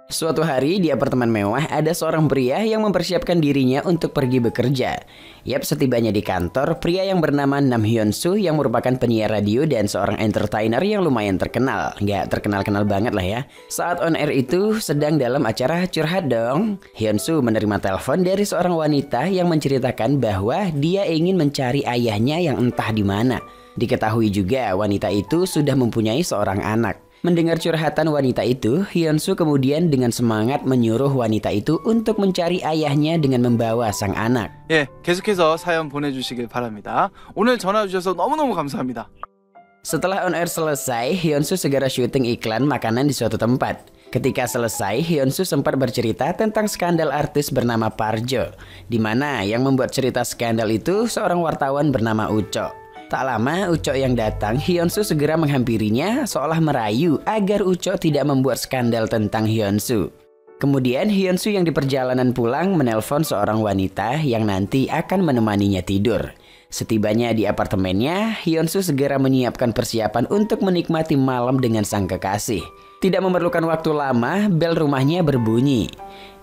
Suatu hari di apartemen mewah ada seorang pria yang mempersiapkan dirinya untuk pergi bekerja. Yap, setibanya di kantor, pria yang bernama Nam Hyun Soo yang merupakan penyiar radio dan seorang entertainer yang lumayan terkenal. Nggak terkenal-kenal banget lah ya. Saat on air itu sedang dalam acara Curhat Dong, Hyun Soo menerima telepon dari seorang wanita yang menceritakan bahwa dia ingin mencari ayahnya yang entah di mana. Diketahui juga wanita itu sudah mempunyai seorang anak. Mendengar curhatan wanita itu, Hyun Soo kemudian dengan semangat menyuruh wanita itu untuk mencari ayahnya dengan membawa sang anak. 예, 계속해서 사연 보내주시길 바랍니다. 오늘 전화 주셔서 너무너무 감사합니다. Setelah on air selesai, Hyun Soo segera syuting iklan makanan di suatu tempat. Ketika selesai, Hyun Soo sempat bercerita tentang skandal artis bernama Parjo, di mana yang membuat cerita skandal itu seorang wartawan bernama Uco. Tak lama Uco yang datang, Hyun Soo segera menghampirinya seolah merayu agar Uco tidak membuat skandal tentang Hyun Soo. Kemudian Hyun Soo yang di perjalanan pulang menelpon seorang wanita yang nanti akan menemaninya tidur. Setibanya di apartemennya, Hyun Soo segera menyiapkan persiapan untuk menikmati malam dengan sang kekasih. Tidak memerlukan waktu lama, bel rumahnya berbunyi.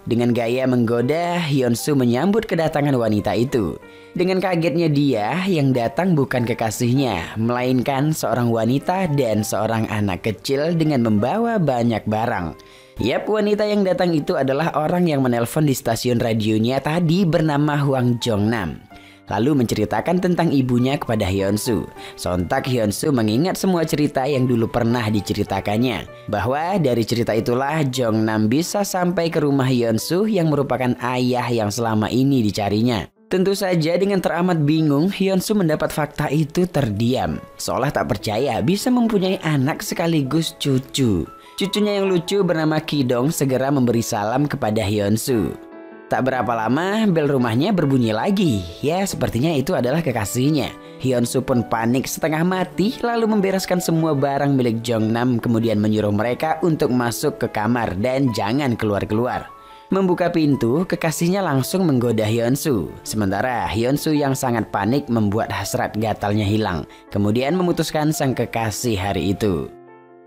Dengan gaya menggoda, Hyun Soo menyambut kedatangan wanita itu. Dengan kagetnya dia, yang datang bukan kekasihnya, melainkan seorang wanita dan seorang anak kecil dengan membawa banyak barang. Yap, wanita yang datang itu adalah orang yang menelpon di stasiun radionya tadi bernama Hwang Jong-nam. Lalu menceritakan tentang ibunya kepada Hyun Soo. Sontak Hyun Soo mengingat semua cerita yang dulu pernah diceritakannya. Bahwa dari cerita itulah Jong-nam bisa sampai ke rumah Hyun Soo yang merupakan ayah yang selama ini dicarinya. Tentu saja dengan teramat bingung, Hyun Soo mendapat fakta itu terdiam. Seolah tak percaya bisa mempunyai anak sekaligus cucu. Cucunya yang lucu bernama Ki-dong segera memberi salam kepada Hyun Soo. Tak berapa lama, bel rumahnya berbunyi lagi. Ya, sepertinya itu adalah kekasihnya. Hyun Soo pun panik setengah mati, lalu membereskan semua barang milik Jong-nam, kemudian menyuruh mereka untuk masuk ke kamar dan jangan keluar-keluar. Membuka pintu, kekasihnya langsung menggoda Hyun Soo. Sementara Hyun Soo yang sangat panik membuat hasrat gatalnya hilang. Kemudian memutuskan sang kekasih hari itu.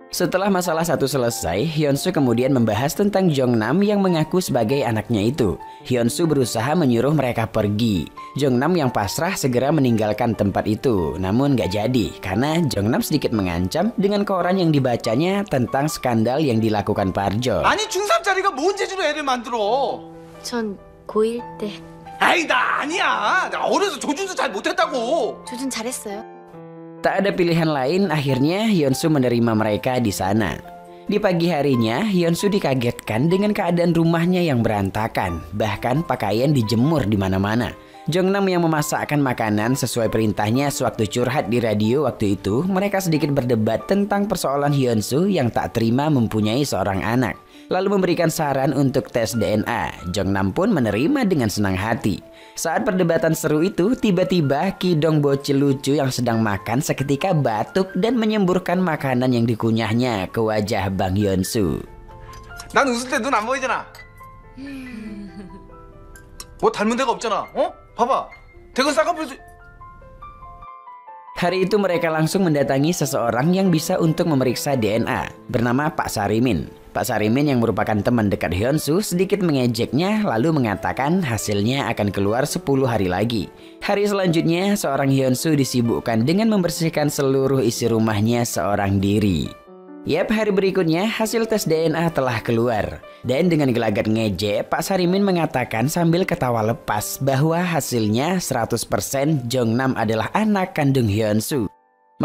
Setelah masalah satu selesai, Hyun Soo kemudian membahas tentang Jong-nam yang mengaku sebagai anaknya itu. Hyun Soo berusaha menyuruh mereka pergi. Jong-nam yang pasrah segera meninggalkan tempat itu. Namun gak jadi, karena Jong-nam sedikit mengancam dengan koran yang dibacanya tentang skandal yang dilakukan Parjo. 아니 중3짜리가 뭔 재주로 애를 만들어? 전 고1 때 아이 나 아니야. 나 어려서 조준도 잘 못했다고. 조준 잘했어요. Tak ada pilihan lain, akhirnya Hyun Soo menerima mereka di sana. Di pagi harinya, Hyun Soo dikagetkan dengan keadaan rumahnya yang berantakan, bahkan pakaian dijemur di mana-mana. Jong-nam yang memasakkan makanan sesuai perintahnya sewaktu curhat di radio waktu itu, mereka sedikit berdebat tentang persoalan Hyun Soo yang tak terima mempunyai seorang anak. Lalu memberikan saran untuk tes DNA. Jong-nam pun menerima dengan senang hati. Saat perdebatan seru itu, tiba-tiba Ki-dong bocil lucu yang sedang makan seketika batuk dan menyemburkan makanan yang dikunyahnya ke wajah Bang Hyun Soo. 난 웃을 때 눈 안 보이잖아. 뭐 닮은 데가 없잖아. 어? 봐봐. 대건 쌍꺼풀. Hari itu mereka langsung mendatangi seseorang yang bisa untuk memeriksa DNA, bernama Pak Sarimin. Pak Sarimin yang merupakan teman dekat Hyun Soo sedikit mengejeknya lalu mengatakan hasilnya akan keluar 10 hari lagi. Hari selanjutnya seorang Hyun Soo disibukkan dengan membersihkan seluruh isi rumahnya seorang diri. Yap, hari berikutnya hasil tes DNA telah keluar. Dan dengan gelagat ngejek, Pak Sarimin mengatakan sambil ketawa lepas bahwa hasilnya 100% Jong-nam adalah anak kandung Hyun Soo.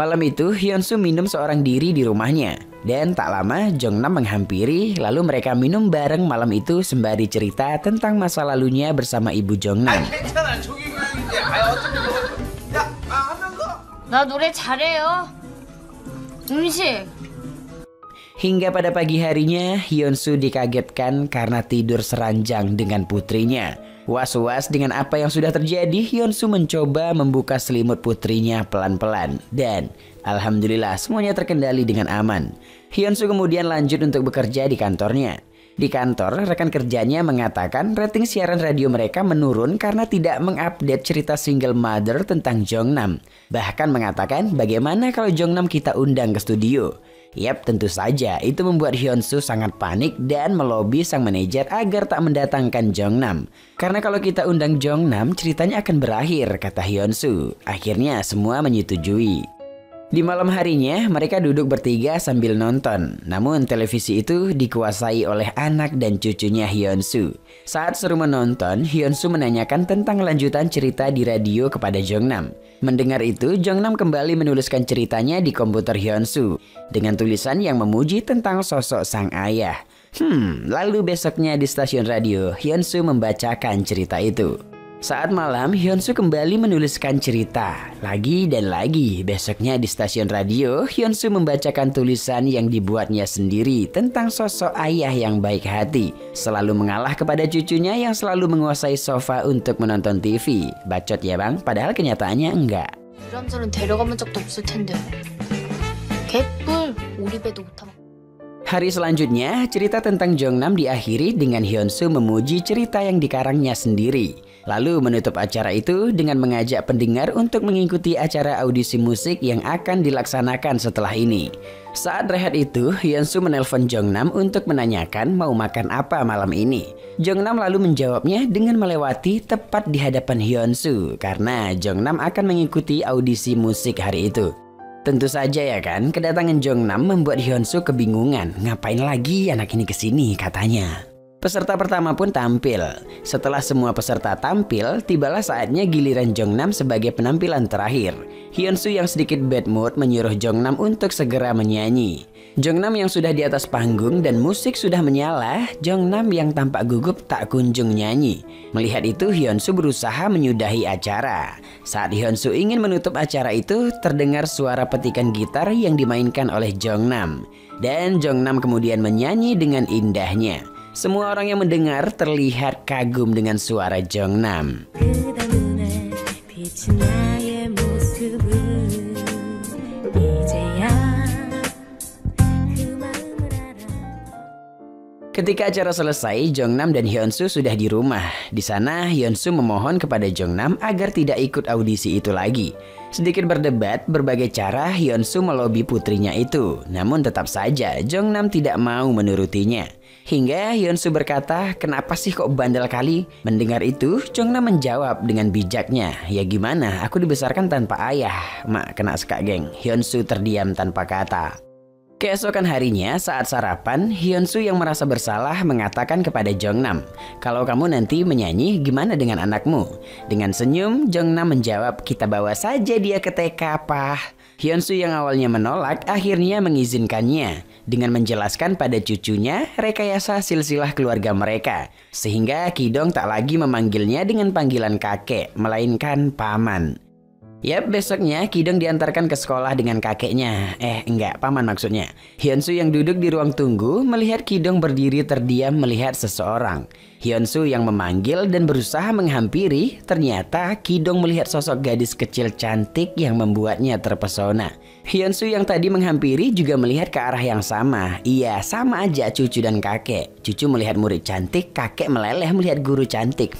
Malam itu Hyun Soo minum seorang diri di rumahnya. Dan tak lama Jong-nam menghampiri, lalu mereka minum bareng malam itu sembari cerita tentang masa lalunya bersama ibu Jong-nam. 괜찮아. 저기 이제 어차피 야, 하면 더. 나 노래 잘해요. 음식. Hingga pada pagi harinya, Hyun Soo dikagetkan karena tidur seranjang dengan putrinya. Was-was dengan apa yang sudah terjadi, Hyun Soo mencoba membuka selimut putrinya pelan-pelan. Dan alhamdulillah semuanya terkendali dengan aman. Hyun Soo kemudian lanjut untuk bekerja di kantornya. Di kantor, rekan kerjanya mengatakan rating siaran radio mereka menurun karena tidak mengupdate cerita single mother tentang Jong-nam. Bahkan mengatakan bagaimana kalau Jong-nam kita undang ke studio. Yap, tentu saja itu membuat Hyunsoo sangat panik dan melobi sang manajer agar tak mendatangkan Jongnam. Karena kalau kita undang Jongnam, ceritanya akan berakhir, kata Hyunsoo. Akhirnya semua menyetujui. Di malam harinya, mereka duduk bertiga sambil nonton. Namun televisi itu dikuasai oleh anak dan cucunya Hyunsoo. Saat seru menonton, Hyunsoo menanyakan tentang lanjutan cerita di radio kepada Jongnam. Mendengar itu, Jongnam kembali menuliskan ceritanya di komputer Hyunsoo dengan tulisan yang memuji tentang sosok sang ayah. Lalu besoknya di stasiun radio, Hyunsoo membacakan cerita itu. Saat malam, Hyunsoo kembali menuliskan cerita. Lagi dan lagi, besoknya di stasiun radio, Hyunsoo membacakan tulisan yang dibuatnya sendiri tentang sosok ayah yang baik hati. Selalu mengalah kepada cucunya yang selalu menguasai sofa untuk menonton TV. Bacot ya bang, padahal kenyataannya enggak. 유람선은 데려가본 적도 없을 텐데. 개뿔 오리배도 못 타봐. Hari selanjutnya, cerita tentang Jongnam diakhiri dengan Hyunsoo memuji cerita yang dikarangnya sendiri. Lalu menutup acara itu dengan mengajak pendengar untuk mengikuti acara audisi musik yang akan dilaksanakan setelah ini. Saat rehat itu, Hyunsoo menelpon Jongnam untuk menanyakan mau makan apa malam ini. Jongnam lalu menjawabnya dengan melewati tepat di hadapan Hyunsoo karena Jongnam akan mengikuti audisi musik hari itu. Tentu saja ya kan, kedatangan Jongnam membuat Hyunsoo kebingungan. Ngapain lagi anak ini kesini katanya. Peserta pertama pun tampil. Setelah semua peserta tampil, tibalah saatnya giliran Jongnam sebagai penampilan terakhir. Hyunsoo yang sedikit bad mood menyuruh Jongnam untuk segera menyanyi. Jongnam yang sudah di atas panggung dan musik sudah menyala, Jongnam yang tampak gugup tak kunjung nyanyi. Melihat itu, Hyunsoo berusaha menyudahi acara. Saat Hyunsoo ingin menutup acara itu, terdengar suara petikan gitar yang dimainkan oleh Jongnam. Dan Jongnam kemudian menyanyi dengan indahnya. Semua orang yang mendengar terlihat kagum dengan suara Jongnam. Ketika acara selesai, Jongnam dan Hyunsoo sudah di rumah. Di sana, Hyunsoo memohon kepada Jongnam agar tidak ikut audisi itu lagi. Sedikit berdebat, berbagai cara Hyunsoo melobi putrinya itu. Namun tetap saja, Jongnam tidak mau menurutinya. Hingga Hyunsoo berkata, kenapa sih kok bandel kali? Mendengar itu, Jongnam menjawab dengan bijaknya, ya gimana, aku dibesarkan tanpa ayah. Mak kena sekak geng. Hyunsoo terdiam tanpa kata. Keesokan harinya saat sarapan, Hyunsoo yang merasa bersalah mengatakan kepada Jongnam, kalau kamu nanti menyanyi gimana dengan anakmu? Dengan senyum, Jongnam menjawab, kita bawa saja dia ke TK, Pah. Hyunsoo yang awalnya menolak akhirnya mengizinkannya dengan menjelaskan pada cucunya rekayasa silsilah keluarga mereka. Sehingga Ki-dong tak lagi memanggilnya dengan panggilan kakek, melainkan paman. Yap, besoknya Ki-dong diantarkan ke sekolah dengan kakeknya. Enggak, paman maksudnya. Hyunsoo yang duduk di ruang tunggu melihat Ki-dong berdiri terdiam melihat seseorang. Hyunsoo yang memanggil dan berusaha menghampiri, ternyata Ki-dong melihat sosok gadis kecil cantik yang membuatnya terpesona. Hyunsoo yang tadi menghampiri juga melihat ke arah yang sama. Iya, sama aja cucu dan kakek. Cucu melihat murid cantik, kakek meleleh melihat guru cantik.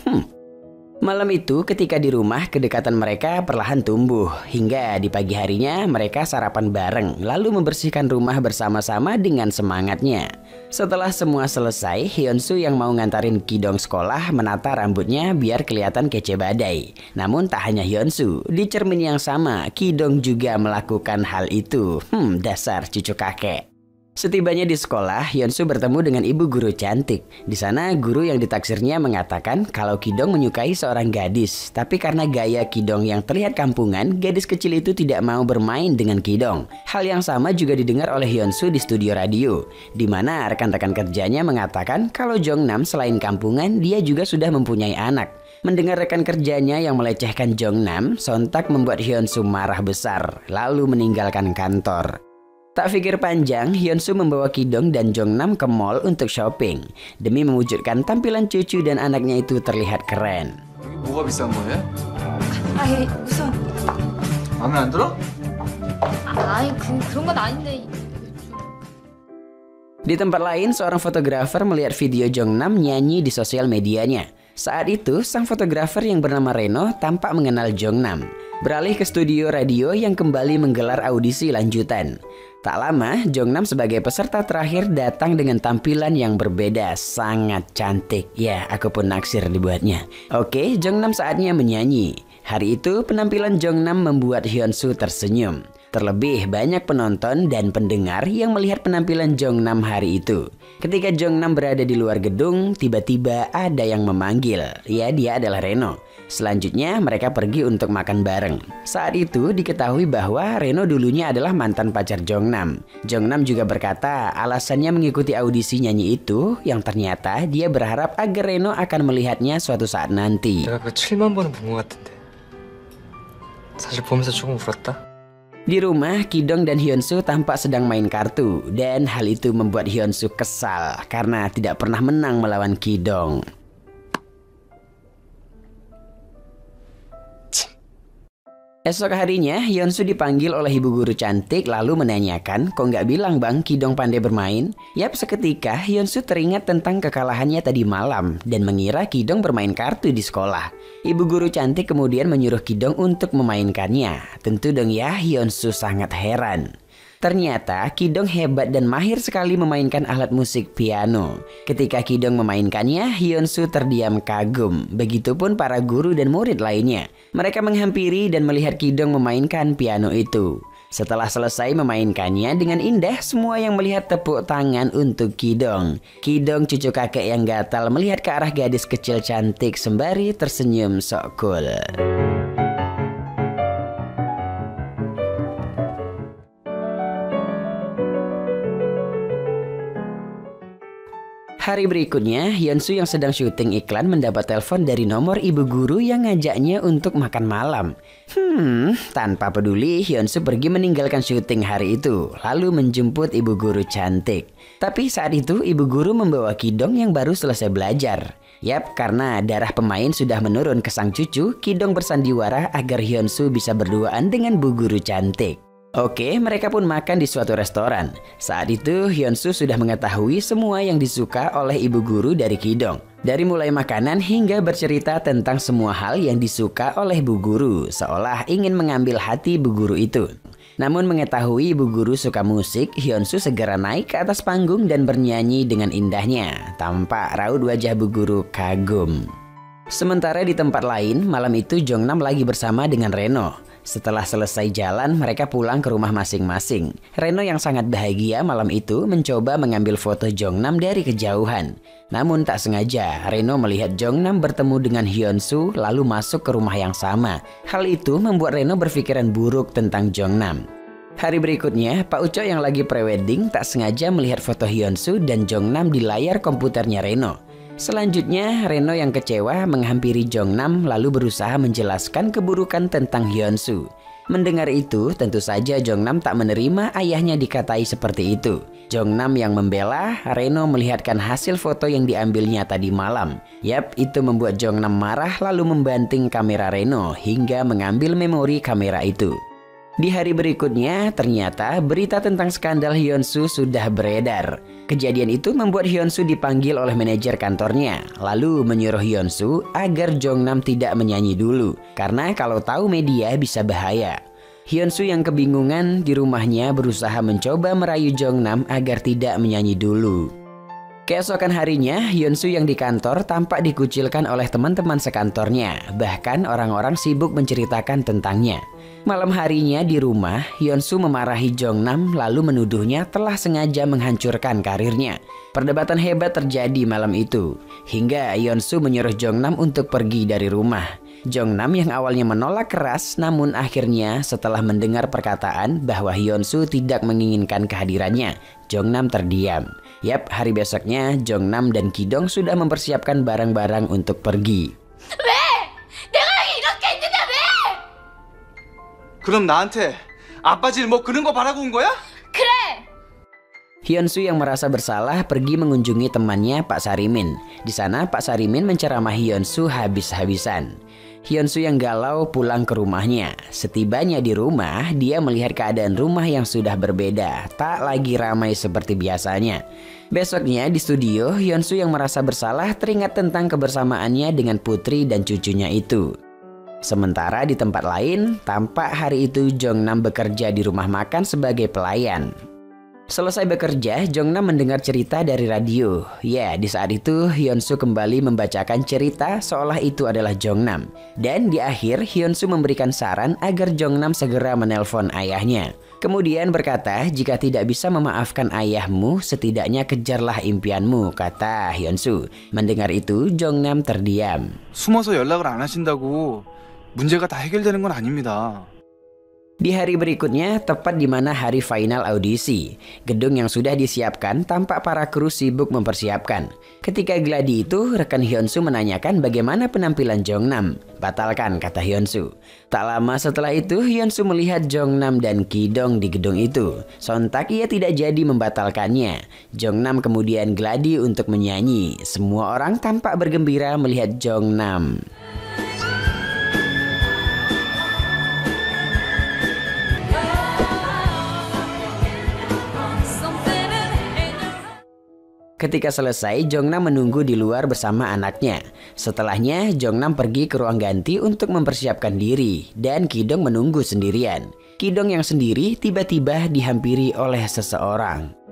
Malam itu ketika di rumah kedekatan mereka perlahan tumbuh. Hingga di pagi harinya mereka sarapan bareng lalu membersihkan rumah bersama-sama dengan semangatnya. Setelah semua selesai, Hyunsoo yang mau ngantarin Ki-dong sekolah menata rambutnya biar kelihatan kece badai. Namun tak hanya Hyunsoo, di cermin yang sama Ki-dong juga melakukan hal itu. Dasar cucu kakek. Setibanya di sekolah, Hyunsoo bertemu dengan ibu guru cantik. Di sana, guru yang ditaksirnya mengatakan kalau Ki-dong menyukai seorang gadis. Tapi karena gaya Ki-dong yang terlihat kampungan, gadis kecil itu tidak mau bermain dengan Ki-dong. Hal yang sama juga didengar oleh Hyunsoo di studio radio, di mana rekan-rekan kerjanya mengatakan kalau Jongnam selain kampungan, dia juga sudah mempunyai anak. Mendengar rekan kerjanya yang melecehkan Jongnam, sontak membuat Hyunsoo marah besar, lalu meninggalkan kantor. Tak pikir panjang, Hyunsoo membawa Ki-dong dan Jongnam ke mall untuk shopping demi mewujudkan tampilan cucu dan anaknya itu terlihat keren. 뭐가 비싼 거예요? 아이 우선 마음에 안 들어? 그런 건 아닌데. Di tempat lain, seorang fotografer melihat video Jongnam nyanyi di sosial medianya. Saat itu, sang fotografer yang bernama Reno tampak mengenal Jongnam. Beralih ke studio radio yang kembali menggelar audisi lanjutan. Tak lama, Jongnam sebagai peserta terakhir datang dengan tampilan yang berbeda, sangat cantik. Ya, aku pun naksir dibuatnya. Oke, Jongnam saatnya menyanyi. Hari itu penampilan Jongnam membuat Hyunsu tersenyum. Terlebih banyak penonton dan pendengar yang melihat penampilan Jongnam hari itu. Ketika Jongnam berada di luar gedung, tiba-tiba ada yang memanggil. Ya, dia adalah Reno. Selanjutnya mereka pergi untuk makan bareng. Saat itu diketahui bahwa Reno dulunya adalah mantan pacar Jongnam. Jongnam juga berkata alasannya mengikuti audisi nyanyi itu yang ternyata dia berharap agar Reno akan melihatnya suatu saat nanti. 내가 그거 7만 번은 본 것 같은데. 사실 보면서 조금 울었다. Di rumah, Ki-dong dan Hyunsu tampak sedang main kartu dan hal itu membuat Hyunsu kesal karena tidak pernah menang melawan Ki-dong. Esok harinya, Hyunsu dipanggil oleh ibu guru cantik lalu menanyakan, kok nggak bilang bang Ki-dong pandai bermain? Yap, seketika Hyunsu teringat tentang kekalahannya tadi malam dan mengira Ki-dong bermain kartu di sekolah. Ibu guru cantik kemudian menyuruh Ki-dong untuk memainkannya. Tentu dong ya, Hyunsu sangat heran. Ternyata Ki-dong hebat dan mahir sekali memainkan alat musik piano. Ketika Ki-dong memainkannya, Hyunsu terdiam kagum. Begitupun para guru dan murid lainnya. Mereka menghampiri dan melihat Ki-dong memainkan piano itu. Setelah selesai memainkannya dengan indah, semua yang melihat tepuk tangan untuk Ki-dong. Ki-dong cucu kakek yang gatal melihat ke arah gadis kecil cantik sembari tersenyum sok cool. Hari berikutnya, Hyunsu yang sedang syuting iklan mendapat telepon dari nomor ibu guru yang ngajaknya untuk makan malam. Tanpa peduli, Hyunsu pergi meninggalkan syuting hari itu, lalu menjemput ibu guru cantik. Tapi saat itu, ibu guru membawa Ki-dong yang baru selesai belajar. Yap, karena darah pemain sudah menurun ke sang cucu, Ki-dong bersandiwara agar Hyunsu bisa berduaan dengan bu guru cantik. Oke, mereka pun makan di suatu restoran. Saat itu Hyunsu sudah mengetahui semua yang disuka oleh ibu guru dari Ki-dong. Dari mulai makanan hingga bercerita tentang semua hal yang disuka oleh bu guru, seolah ingin mengambil hati bu guru itu. Namun mengetahui ibu guru suka musik, Hyunsu segera naik ke atas panggung dan bernyanyi dengan indahnya. Tampak raut wajah bu guru kagum. Sementara di tempat lain, malam itu Jongnam lagi bersama dengan Reno. Setelah selesai jalan, mereka pulang ke rumah masing-masing. Reno yang sangat bahagia malam itu mencoba mengambil foto Jongnam dari kejauhan. Namun tak sengaja, Reno melihat Jongnam bertemu dengan Hyunsu lalu masuk ke rumah yang sama. Hal itu membuat Reno berpikiran buruk tentang Jongnam. Hari berikutnya, Pak Uco yang lagi prewedding tak sengaja melihat foto Hyunsu dan Jongnam di layar komputernya Reno. Selanjutnya, Reno yang kecewa menghampiri Jongnam lalu berusaha menjelaskan keburukan tentang Hyunsu. Mendengar itu, tentu saja Jongnam tak menerima ayahnya dikatai seperti itu. Jongnam yang membela, Reno melihatkan hasil foto yang diambilnya tadi malam. Yap, itu membuat Jongnam marah lalu membanting kamera Reno hingga mengambil memori kamera itu. Di hari berikutnya, ternyata berita tentang skandal Hyunsu sudah beredar. Kejadian itu membuat Hyunsu dipanggil oleh manajer kantornya, lalu menyuruh Hyunsu agar Jongnam tidak menyanyi dulu, karena kalau tahu media bisa bahaya. Hyunsu yang kebingungan di rumahnya berusaha mencoba merayu Jongnam agar tidak menyanyi dulu. Keesokan harinya, Hyunsu yang di kantor tampak dikucilkan oleh teman-teman sekantornya. Bahkan orang-orang sibuk menceritakan tentangnya. Malam harinya di rumah, Hyunsu memarahi Jongnam lalu menuduhnya telah sengaja menghancurkan karirnya. Perdebatan hebat terjadi malam itu. Hingga Hyunsu menyuruh Jongnam untuk pergi dari rumah. Jongnam yang awalnya menolak keras, namun akhirnya setelah mendengar perkataan bahwa Hyunsu tidak menginginkan kehadirannya, Jongnam terdiam. Yap, hari besoknya Jongnam dan Ki-dong sudah mempersiapkan barang-barang untuk pergi. 그럼 나한테 아빠 질 뭐 그런 거 바라고 온 거야? Hyunsu yang merasa bersalah pergi mengunjungi temannya Pak Sarimin. Di sana Pak Sarimin menceramahi Hyunsu habis-habisan. Hyunsu yang galau pulang ke rumahnya. Setibanya di rumah, dia melihat keadaan rumah yang sudah berbeda, tak lagi ramai seperti biasanya. Besoknya di studio, Hyunsu yang merasa bersalah teringat tentang kebersamaannya dengan putri dan cucunya itu. Sementara di tempat lain, tampak hari itu Jongnam bekerja di rumah makan sebagai pelayan. Selesai bekerja, Jongnam mendengar cerita dari radio. Ya, di saat itu Hyunsu kembali membacakan cerita seolah itu adalah Jongnam. Dan di akhir Hyunsu memberikan saran agar Jongnam segera menelpon ayahnya. Kemudian berkata, jika tidak bisa memaafkan ayahmu, setidaknya kejarlah impianmu, kata Hyunsu. Mendengar itu, Jongnam terdiam. 숨어서 연락을 안 하신다고 문제가 다 해결되는 건 아닙니다. Di hari berikutnya, tepat di mana hari final audisi, gedung yang sudah disiapkan tampak para kru sibuk mempersiapkan. Ketika gladi itu, rekan Hyunsu menanyakan bagaimana penampilan Jongnam. Batalkan, kata Hyunsu. Tak lama setelah itu, Hyunsu melihat Jongnam dan Ki-dong di gedung itu. Sontak ia tidak jadi membatalkannya. Jongnam kemudian gladi untuk menyanyi. Semua orang tampak bergembira melihat Jongnam. Ketika selesai, Jongnam menunggu di luar bersama anaknya. Setelahnya, Jongnam pergi ke ruang ganti untuk mempersiapkan diri, dan Ki-dong menunggu sendirian. Ki-dong yang sendiri tiba-tiba dihampiri oleh seseorang.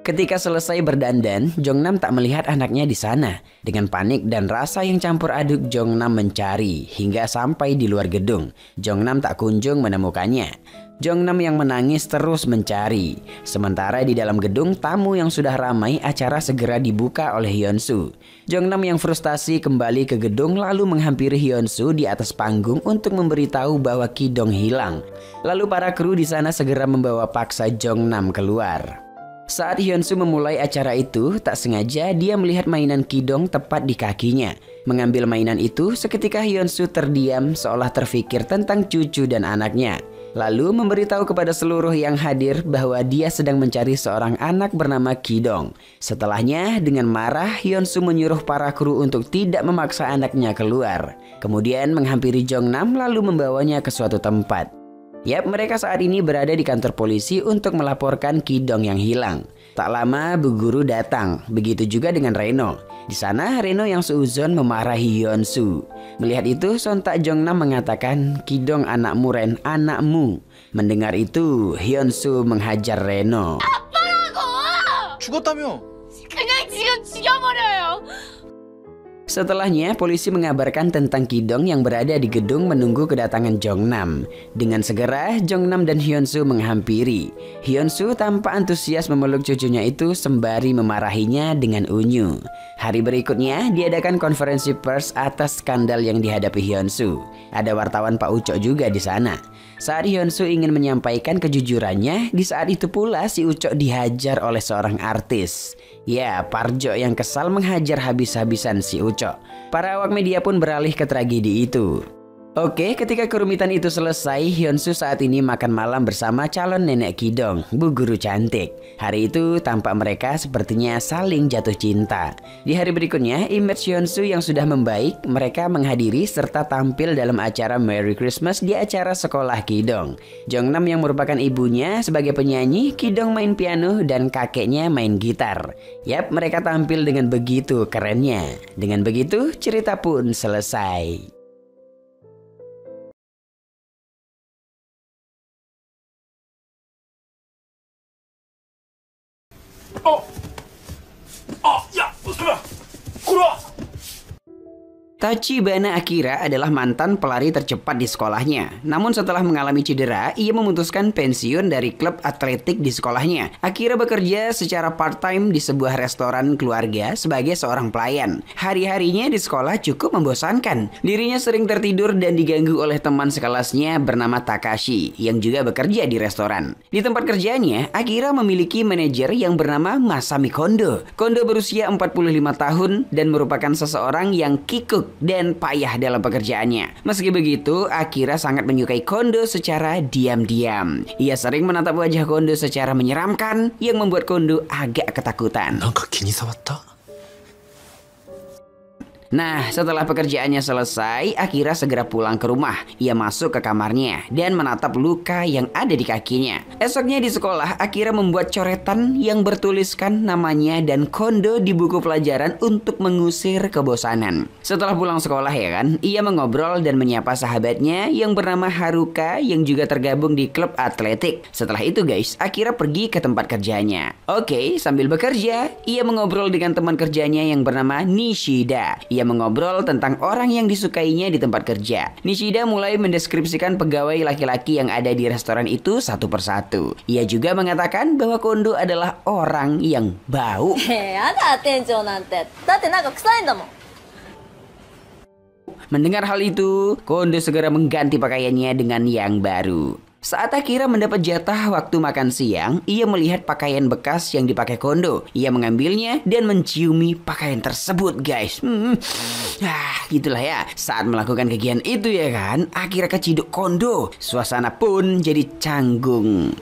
Ketika selesai berdandan, Jongnam tak melihat anaknya di sana. Dengan panik dan rasa yang campur aduk, Jongnam mencari hingga sampai di luar gedung. Jongnam tak kunjung menemukannya. Jongnam yang menangis terus mencari. Sementara di dalam gedung, tamu yang sudah ramai acara segera dibuka oleh Hyunsu. Jongnam yang frustasi kembali ke gedung lalu menghampiri Hyunsu di atas panggung untuk memberitahu bahwa Ki-dong hilang. Lalu para kru di sana segera membawa paksa Jongnam keluar. Saat Hyunsu memulai acara itu, tak sengaja dia melihat mainan Ki-dong tepat di kakinya. Mengambil mainan itu, seketika Hyunsu terdiam seolah terfikir tentang cucu dan anaknya. Lalu memberitahu kepada seluruh yang hadir bahwa dia sedang mencari seorang anak bernama Ki-dong. Setelahnya, dengan marah, Hyunsu menyuruh para kru untuk tidak memaksa anaknya keluar. Kemudian menghampiri Jongnam lalu membawanya ke suatu tempat. Yap, mereka saat ini berada di kantor polisi untuk melaporkan Ki-dong yang hilang. Tak lama Bu Guru datang, begitu juga dengan Reno. Di sana Reno yang seuzon memarahi Hyunsu. Melihat itu sontak Jongnam mengatakan, Ki-dong anakmu Ren, anakmu. Mendengar itu Hyunsu menghajar Reno. 죽었다며? 그냥 지금 죽여버려요. Setelahnya, polisi mengabarkan tentang Ki-dong yang berada di gedung menunggu kedatangan Jongnam. Dengan segera, Jongnam dan Hyunsu menghampiri. Hyunsu tampak antusias memeluk cucunya itu sembari memarahinya dengan unyu. Hari berikutnya, diadakan konferensi pers atas skandal yang dihadapi Hyunsu. Ada wartawan Pak Ucok juga di sana. Saat Hyunsu ingin menyampaikan kejujurannya, di saat itu pula si Ucok dihajar oleh seorang artis. Ya, Parjo yang kesal menghajar habis-habisan si Ucok. Para awak media pun beralih ke tragedi itu. Oke, ketika kerumitan itu selesai, Hyunsu saat ini makan malam bersama calon nenek Ki-dong, Bu Guru cantik. Hari itu tampak mereka sepertinya saling jatuh cinta. Di hari berikutnya, image Hyunsu yang sudah membaik, mereka menghadiri serta tampil dalam acara Merry Christmas di acara sekolah Ki-dong. Jongnam yang merupakan ibunya sebagai penyanyi, Ki-dong main piano dan kakeknya main gitar. Yap, mereka tampil dengan begitu kerennya. Dengan begitu, cerita pun selesai. Tachibana Akira adalah mantan pelari tercepat di sekolahnya. Namun setelah mengalami cedera, ia memutuskan pensiun dari klub atletik di sekolahnya. Akira bekerja secara part-time di sebuah restoran keluarga sebagai seorang pelayan. Hari-harinya di sekolah cukup membosankan. Dirinya sering tertidur dan diganggu oleh teman sekelasnya bernama Takashi yang juga bekerja di restoran. Di tempat kerjanya, Akira memiliki manajer yang bernama Masami Kondo. Kondo berusia 45 tahun dan merupakan seseorang yang kikuk dan payah dalam pekerjaannya. Meski begitu, Akira sangat menyukai Kondo secara diam-diam. Ia sering menatap wajah Kondo secara menyeramkan yang membuat Kondo agak ketakutan. Nah, setelah pekerjaannya selesai, Akira segera pulang ke rumah. Ia masuk ke kamarnya dan menatap luka yang ada di kakinya. Esoknya di sekolah, Akira membuat coretan yang bertuliskan namanya dan Kondo di buku pelajaran untuk mengusir kebosanan. Setelah pulang sekolah ya kan, ia mengobrol dan menyapa sahabatnya yang bernama Haruka yang juga tergabung di klub atletik. Setelah itu guys, Akira pergi ke tempat kerjanya. Oke, sambil bekerja, ia mengobrol dengan teman kerjanya yang bernama Nishida. Ia mengobrol tentang orang yang disukainya di tempat kerja. Nishida mulai mendeskripsikan pegawai laki-laki yang ada di restoran itu satu persatu. Ia juga mengatakan bahwa Kondo adalah orang yang bau. Mendengar hal itu, Kondo segera mengganti pakaiannya dengan yang baru. Saat Akira mendapat jatah waktu makan siang, ia melihat pakaian bekas yang dipakai Kondo. Ia mengambilnya dan menciumi pakaian tersebut, guys. Gitulah ya. Saat melakukan kegiatan itu ya kan, Akira keciduk Kondo. Suasana pun jadi canggung.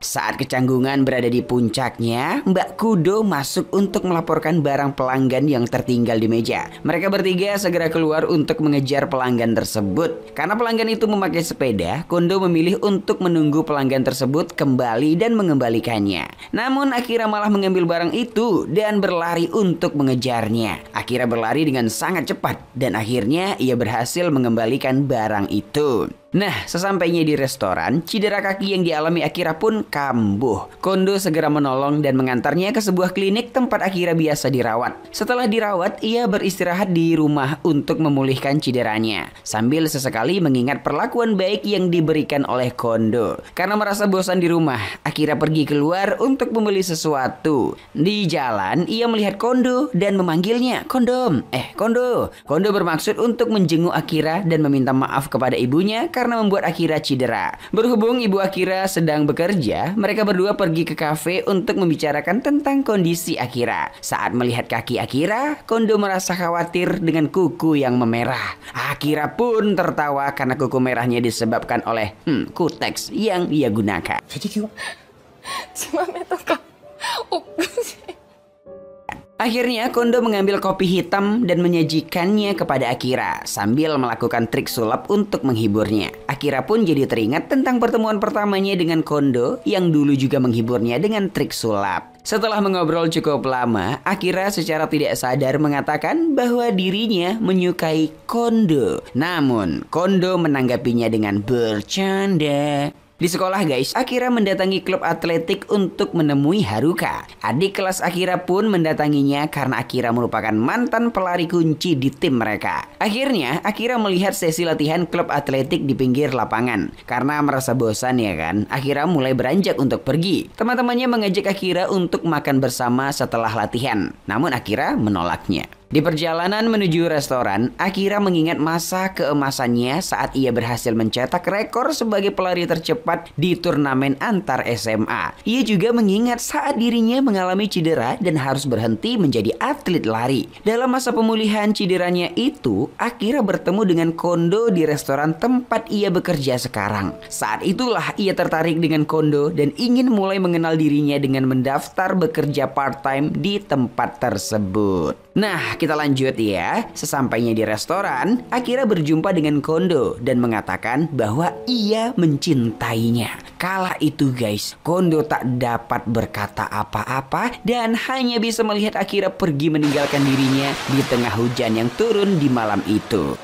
Saat kecanggungan berada di puncaknya, Mbak Kudo masuk untuk melaporkan barang pelanggan yang tertinggal di meja. Mereka bertiga segera keluar untuk mengejar pelanggan tersebut. Karena pelanggan itu memakai sepeda, Kondo memilih untuk menunggu pelanggan tersebut kembali dan mengembalikannya. Namun Akira malah mengambil barang itu dan berlari untuk mengejarnya. Akira berlari dengan sangat cepat dan akhirnya ia berhasil mengembalikan barang itu. Nah, sesampainya di restoran, cedera kaki yang dialami Akira pun kambuh. Kondo segera menolong dan mengantarnya ke sebuah klinik tempat Akira biasa dirawat. Setelah dirawat, ia beristirahat di rumah untuk memulihkan cederanya, sambil sesekali mengingat perlakuan baik yang diberikan oleh Kondo. Karena merasa bosan di rumah, Akira pergi keluar untuk membeli sesuatu. Di jalan, ia melihat Kondo dan memanggilnya, Kondo. Kondo bermaksud untuk menjenguk Akira dan meminta maaf kepada ibunya karena membuat Akira cedera. Berhubung ibu Akira sedang bekerja, mereka berdua pergi ke kafe untuk membicarakan tentang kondisi Akira. Saat melihat kaki Akira, Kondo merasa khawatir dengan kuku yang memerah. Akira pun tertawa karena kuku merahnya disebabkan oleh kuteks yang ia gunakan. Akhirnya Kondo mengambil kopi hitam dan menyajikannya kepada Akira sambil melakukan trik sulap untuk menghiburnya. Akira pun jadi teringat tentang pertemuan pertamanya dengan Kondo yang dulu juga menghiburnya dengan trik sulap. Setelah mengobrol cukup lama, Akira secara tidak sadar mengatakan bahwa dirinya menyukai Kondo. Namun, Kondo menanggapinya dengan bercanda. Di sekolah guys, Akira mendatangi klub atletik untuk menemui Haruka. Adik kelas Akira pun mendatanginya karena Akira merupakan mantan pelari kunci di tim mereka. Akhirnya, Akira melihat sesi latihan klub atletik di pinggir lapangan. Karena merasa bosan ya kan, Akira mulai beranjak untuk pergi. Teman-temannya mengajak Akira untuk makan bersama setelah latihan. Namun Akira menolaknya. Di perjalanan menuju restoran, Akira mengingat masa keemasannya saat ia berhasil mencetak rekor sebagai pelari tercepat di turnamen antar SMA. Ia juga mengingat saat dirinya mengalami cedera dan harus berhenti menjadi atlet lari. Dalam masa pemulihan cederanya itu, Akira bertemu dengan Kondo di restoran tempat ia bekerja sekarang. Saat itulah ia tertarik dengan Kondo dan ingin mulai mengenal dirinya dengan mendaftar bekerja part-time di tempat tersebut. Nah, kita lanjut ya. Sesampainya di restoran, Akira berjumpa dengan Kondo dan mengatakan bahwa ia mencintainya. Kala itu guys, Kondo tak dapat berkata apa-apa dan hanya bisa melihat Akira pergi meninggalkan dirinya di tengah hujan yang turun di malam itu.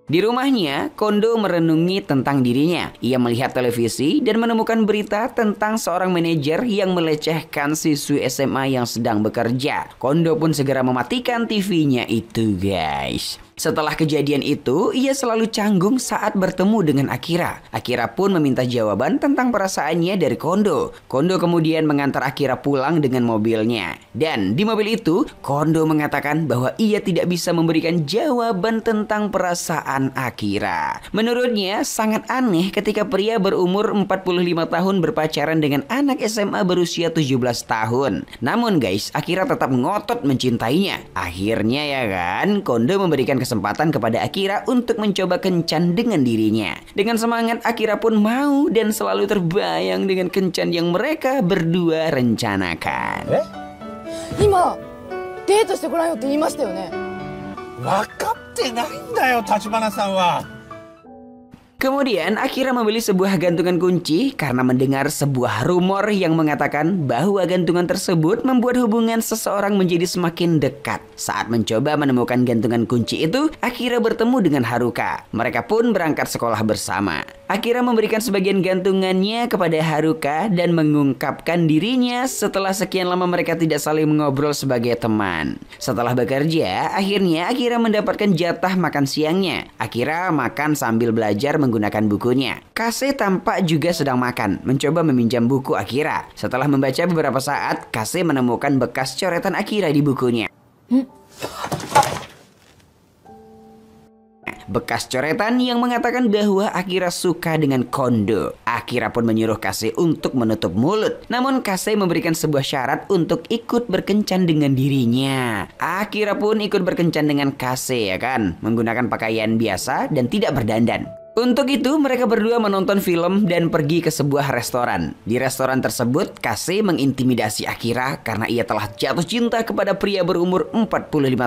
Di rumahnya, Kondo merenungi tentang dirinya. Ia melihat televisi dan menemukan berita tentang seorang manajer yang melecehkan siswi SMA yang sedang bekerja. Kondo pun segera mematikan TV-nya itu guys. Setelah kejadian itu, ia selalu canggung saat bertemu dengan Akira. Akira pun meminta jawaban tentang perasaannya dari Kondo. Kondo kemudian mengantar Akira pulang dengan mobilnya. Dan di mobil itu, Kondo mengatakan bahwa ia tidak bisa memberikan jawaban tentang perasaan Akira. Menurutnya, sangat aneh ketika pria berumur 45 tahun berpacaran dengan anak SMA berusia 17 tahun. Namun guys, Akira tetap ngotot mencintainya. Akhirnya ya kan, Kondo memberikan kesempatan kepada Akira untuk mencoba kencan dengan dirinya. Dengan semangat, Akira pun mau dan selalu terbayang dengan kencan yang mereka berdua rencanakan. 今デートしてごらんよって言いましたよね。分かってないんだよ、立花さんは。 Kemudian Akira membeli sebuah gantungan kunci karena mendengar sebuah rumor yang mengatakan bahwa gantungan tersebut membuat hubungan seseorang menjadi semakin dekat. Saat mencoba menemukan gantungan kunci itu, Akira bertemu dengan Haruka. Mereka pun berangkat sekolah bersama. Akira memberikan sebagian gantungannya kepada Haruka dan mengungkapkan dirinya setelah sekian lama mereka tidak saling mengobrol sebagai teman. Setelah bekerja, akhirnya Akira mendapatkan jatah makan siangnya. Akira makan sambil belajar menggunakan bukunya. Kase tampak juga sedang makan, mencoba meminjam buku Akira. Setelah membaca beberapa saat, Kase menemukan bekas coretan Akira di bukunya. Bekas coretan yang mengatakan bahwa Akira suka dengan Kondo. Akira pun menyuruh Kase untuk menutup mulut. Namun Kase memberikan sebuah syarat untuk ikut berkencan dengan dirinya. Akira pun ikut berkencan dengan Kase, ya kan? Menggunakan pakaian biasa dan tidak berdandan. Untuk itu, mereka berdua menonton film dan pergi ke sebuah restoran. Di restoran tersebut, Kase mengintimidasi Akira karena ia telah jatuh cinta kepada pria berumur 45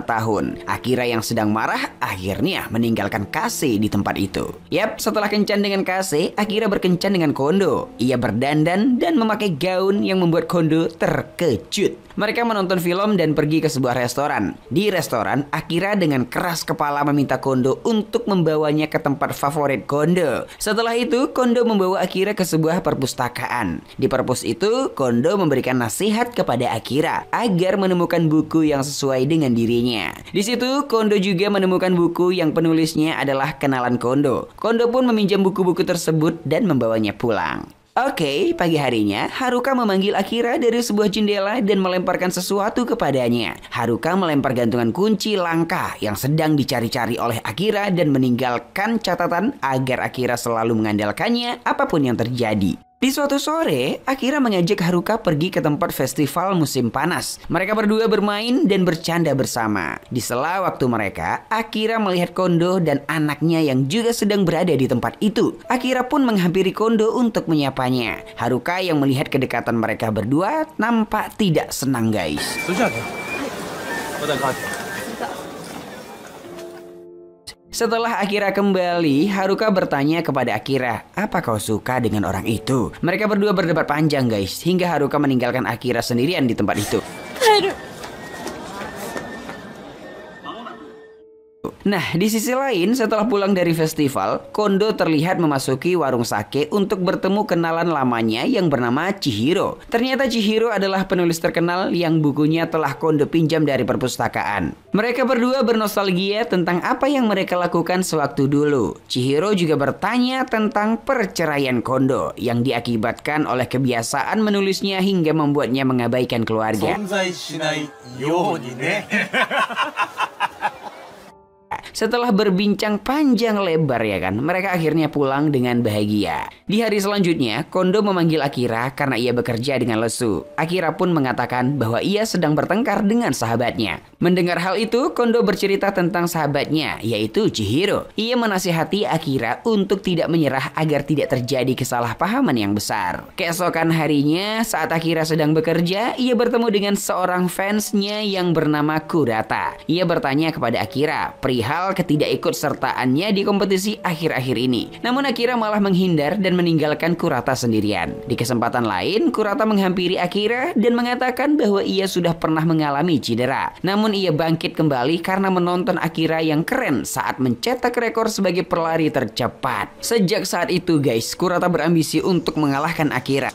tahun. Akira yang sedang marah akhirnya meninggalkan Kase di tempat itu. Yap, setelah kencan dengan Kase, Akira berkencan dengan Kondo. Ia berdandan dan memakai gaun yang membuat Kondo terkejut. Mereka menonton film dan pergi ke sebuah restoran. Di restoran, Akira dengan keras kepala meminta Kondo untuk membawanya ke tempat favorit Kondo. Setelah itu, Kondo membawa Akira ke sebuah perpustakaan. Di perpus itu, Kondo memberikan nasihat kepada Akira agar menemukan buku yang sesuai dengan dirinya. Di situ, Kondo juga menemukan buku yang penulisnya adalah kenalan Kondo. Kondo pun meminjam buku-buku tersebut dan membawanya pulang. Oke, pagi harinya Haruka memanggil Akira dari sebuah jendela dan melemparkan sesuatu kepadanya. Haruka melempar gantungan kunci langka yang sedang dicari-cari oleh Akira dan meninggalkan catatan agar Akira selalu mengandalkannya apapun yang terjadi. Di suatu sore, Akira mengajak Haruka pergi ke tempat festival musim panas. Mereka berdua bermain dan bercanda bersama. Di sela waktu mereka, Akira melihat Kondo dan anaknya yang juga sedang berada di tempat itu. Akira pun menghampiri Kondo untuk menyapanya. Haruka yang melihat kedekatan mereka berdua nampak tidak senang, guys. Setelah Akira kembali, Haruka bertanya kepada Akira, "Apa kau suka dengan orang itu?" Mereka berdua berdebat panjang, guys, hingga Haruka meninggalkan Akira sendirian di tempat itu. Nah, di sisi lain, setelah pulang dari festival, Kondo terlihat memasuki warung sake untuk bertemu kenalan lamanya yang bernama Chihiro. Ternyata Chihiro adalah penulis terkenal yang bukunya telah Kondo pinjam dari perpustakaan. Mereka berdua bernostalgia tentang apa yang mereka lakukan sewaktu dulu. Chihiro juga bertanya tentang perceraian Kondo yang diakibatkan oleh kebiasaan menulisnya hingga membuatnya mengabaikan keluarga. Setelah berbincang panjang lebar, ya kan, mereka akhirnya pulang dengan bahagia. Di hari selanjutnya, Kondo memanggil Akira karena ia bekerja dengan lesu. Akira pun mengatakan bahwa ia sedang bertengkar dengan sahabatnya. Mendengar hal itu, Kondo bercerita tentang sahabatnya, yaitu Chihiro. Ia menasihati Akira untuk tidak menyerah agar tidak terjadi kesalahpahaman yang besar. Keesokan harinya, saat Akira sedang bekerja, ia bertemu dengan seorang fansnya yang bernama Kurata. Ia bertanya kepada Akira perihal ketidakikutsertaannya di kompetisi akhir-akhir ini. Namun Akira malah menghindar dan meninggalkan Kurata sendirian. Di kesempatan lain, Kurata menghampiri Akira dan mengatakan bahwa ia sudah pernah mengalami cedera. Namun ia bangkit kembali karena menonton Akira yang keren saat mencetak rekor sebagai pelari tercepat. Sejak saat itu, guys, Kurata berambisi untuk mengalahkan Akira.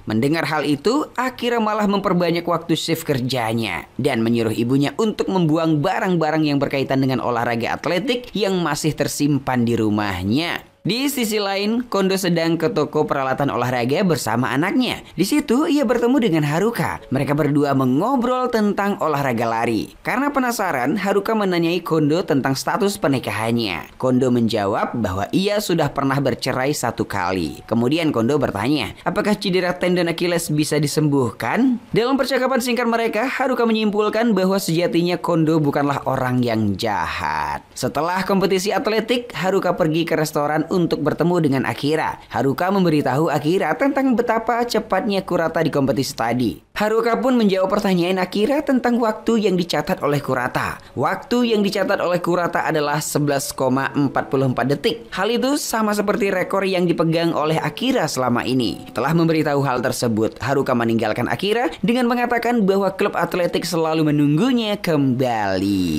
Mendengar hal itu, Akira malah memperbanyak waktu shift kerjanya dan menyuruh ibunya untuk membuang barang-barang yang berkaitan dengan olahraga atletik yang masih tersimpan di rumahnya. Di sisi lain, Kondo sedang ke toko peralatan olahraga bersama anaknya. Di situ ia bertemu dengan Haruka. Mereka berdua mengobrol tentang olahraga lari. Karena penasaran, Haruka menanyai Kondo tentang status pernikahannya. Kondo menjawab bahwa ia sudah pernah bercerai 1 kali. Kemudian Kondo bertanya, apakah cedera tendon Achilles bisa disembuhkan? Dalam percakapan singkat mereka, Haruka menyimpulkan bahwa sejatinya Kondo bukanlah orang yang jahat. Setelah kompetisi atletik, Haruka pergi ke restoran untuk bertemu dengan Akira. Haruka memberitahu Akira tentang betapa cepatnya Kurata di kompetisi tadi. Haruka pun menjawab pertanyaan Akira tentang waktu yang dicatat oleh Kurata. Waktu yang dicatat oleh Kurata adalah 11,44 detik. Hal itu sama seperti rekor yang dipegang oleh Akira selama ini. Setelah memberitahu hal tersebut, Haruka meninggalkan Akira dengan mengatakan bahwa klub atletik selalu menunggunya kembali.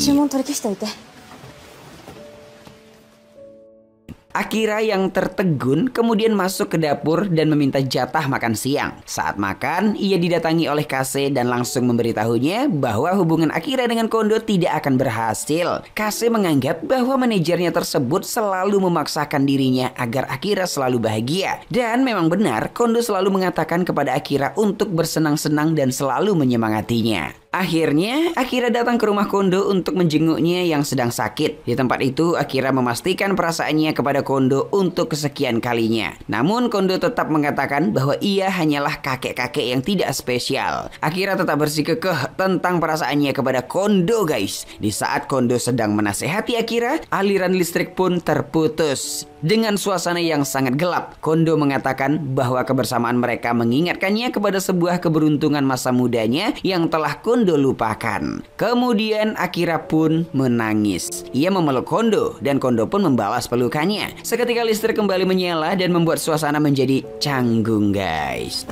Akira yang tertegun kemudian masuk ke dapur dan meminta jatah makan siang. Saat makan, ia didatangi oleh Kase dan langsung memberitahunya bahwa hubungan Akira dengan Kondo tidak akan berhasil. Kase menganggap bahwa manajernya tersebut selalu memaksakan dirinya agar Akira selalu bahagia. Dan memang benar, Kondo selalu mengatakan kepada Akira untuk bersenang-senang dan selalu menyemangatinya. Akhirnya, Akira datang ke rumah Kondo untuk menjenguknya yang sedang sakit. Di tempat itu, Akira memastikan perasaannya kepada Kondo untuk kesekian kalinya. Namun, Kondo tetap mengatakan bahwa ia hanyalah kakek-kakek yang tidak spesial. Akira tetap bersikukuh tentang perasaannya kepada Kondo, guys. Di saat Kondo sedang menasehati Akira, aliran listrik pun terputus. Dengan suasana yang sangat gelap, Kondo mengatakan bahwa kebersamaan mereka mengingatkannya kepada sebuah keberuntungan masa mudanya yang telah Kondo lupakan. Kemudian Akira pun menangis. Ia memeluk Kondo dan Kondo pun membalas pelukannya. Seketika listrik kembali menyala dan membuat suasana menjadi canggung, guys.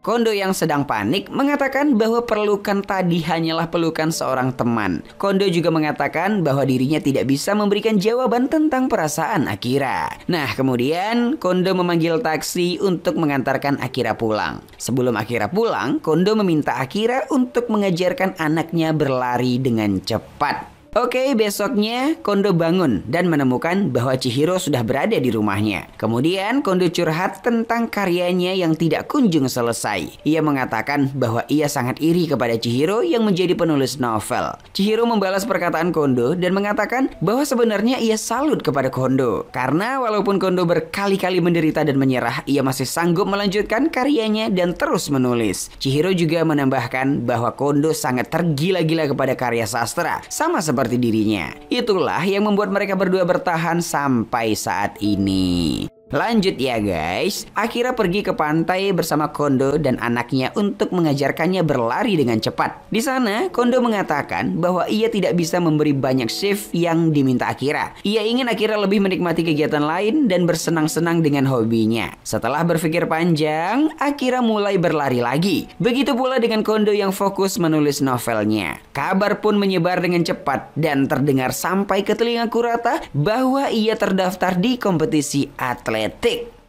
Kondo yang sedang panik mengatakan bahwa pelukan tadi hanyalah pelukan seorang teman. Kondo juga mengatakan bahwa dirinya tidak bisa memberikan jawaban tentang perasaan Akira. Nah, kemudian Kondo memanggil taksi untuk mengantarkan Akira pulang. Sebelum Akira pulang, Kondo meminta Akira untuk mengajarkan anaknya berlari dengan cepat. Oke, besoknya Kondo bangun dan menemukan bahwa Chihiro sudah berada di rumahnya. Kemudian Kondo curhat tentang karyanya yang tidak kunjung selesai. Ia mengatakan bahwa ia sangat iri kepada Chihiro yang menjadi penulis novel. Chihiro membalas perkataan Kondo dan mengatakan bahwa sebenarnya ia salut kepada Kondo. Karena walaupun Kondo berkali-kali menderita dan menyerah, ia masih sanggup melanjutkan karyanya dan terus menulis. Chihiro juga menambahkan bahwa Kondo sangat tergila-gila kepada karya sastra, sama seperti dirinya. Itulah yang membuat mereka berdua bertahan sampai saat ini. Lanjut ya guys, Akira pergi ke pantai bersama Kondo dan anaknya untuk mengajarkannya berlari dengan cepat. Di sana, Kondo mengatakan bahwa ia tidak bisa memberi banyak shift yang diminta Akira. Ia ingin Akira lebih menikmati kegiatan lain dan bersenang-senang dengan hobinya. Setelah berpikir panjang, Akira mulai berlari lagi. Begitu pula dengan Kondo yang fokus menulis novelnya. Kabar pun menyebar dengan cepat dan terdengar sampai ke telinga Kurata bahwa ia terdaftar di kompetisi atletik.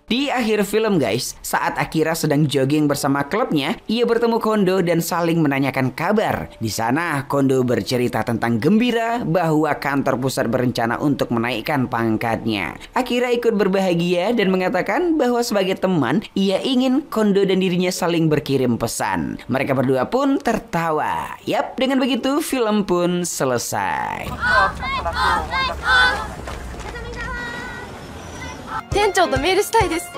Di akhir film guys, saat Akira sedang jogging bersama klubnya, ia bertemu Kondo dan saling menanyakan kabar. Di sana Kondo bercerita tentang gembira bahwa kantor pusat berencana untuk menaikkan pangkatnya. Akira ikut berbahagia dan mengatakan bahwa sebagai teman, ia ingin Kondo dan dirinya saling berkirim pesan. Mereka berdua pun tertawa. Yap, dengan begitu film pun selesai. 店長とメールしたいです。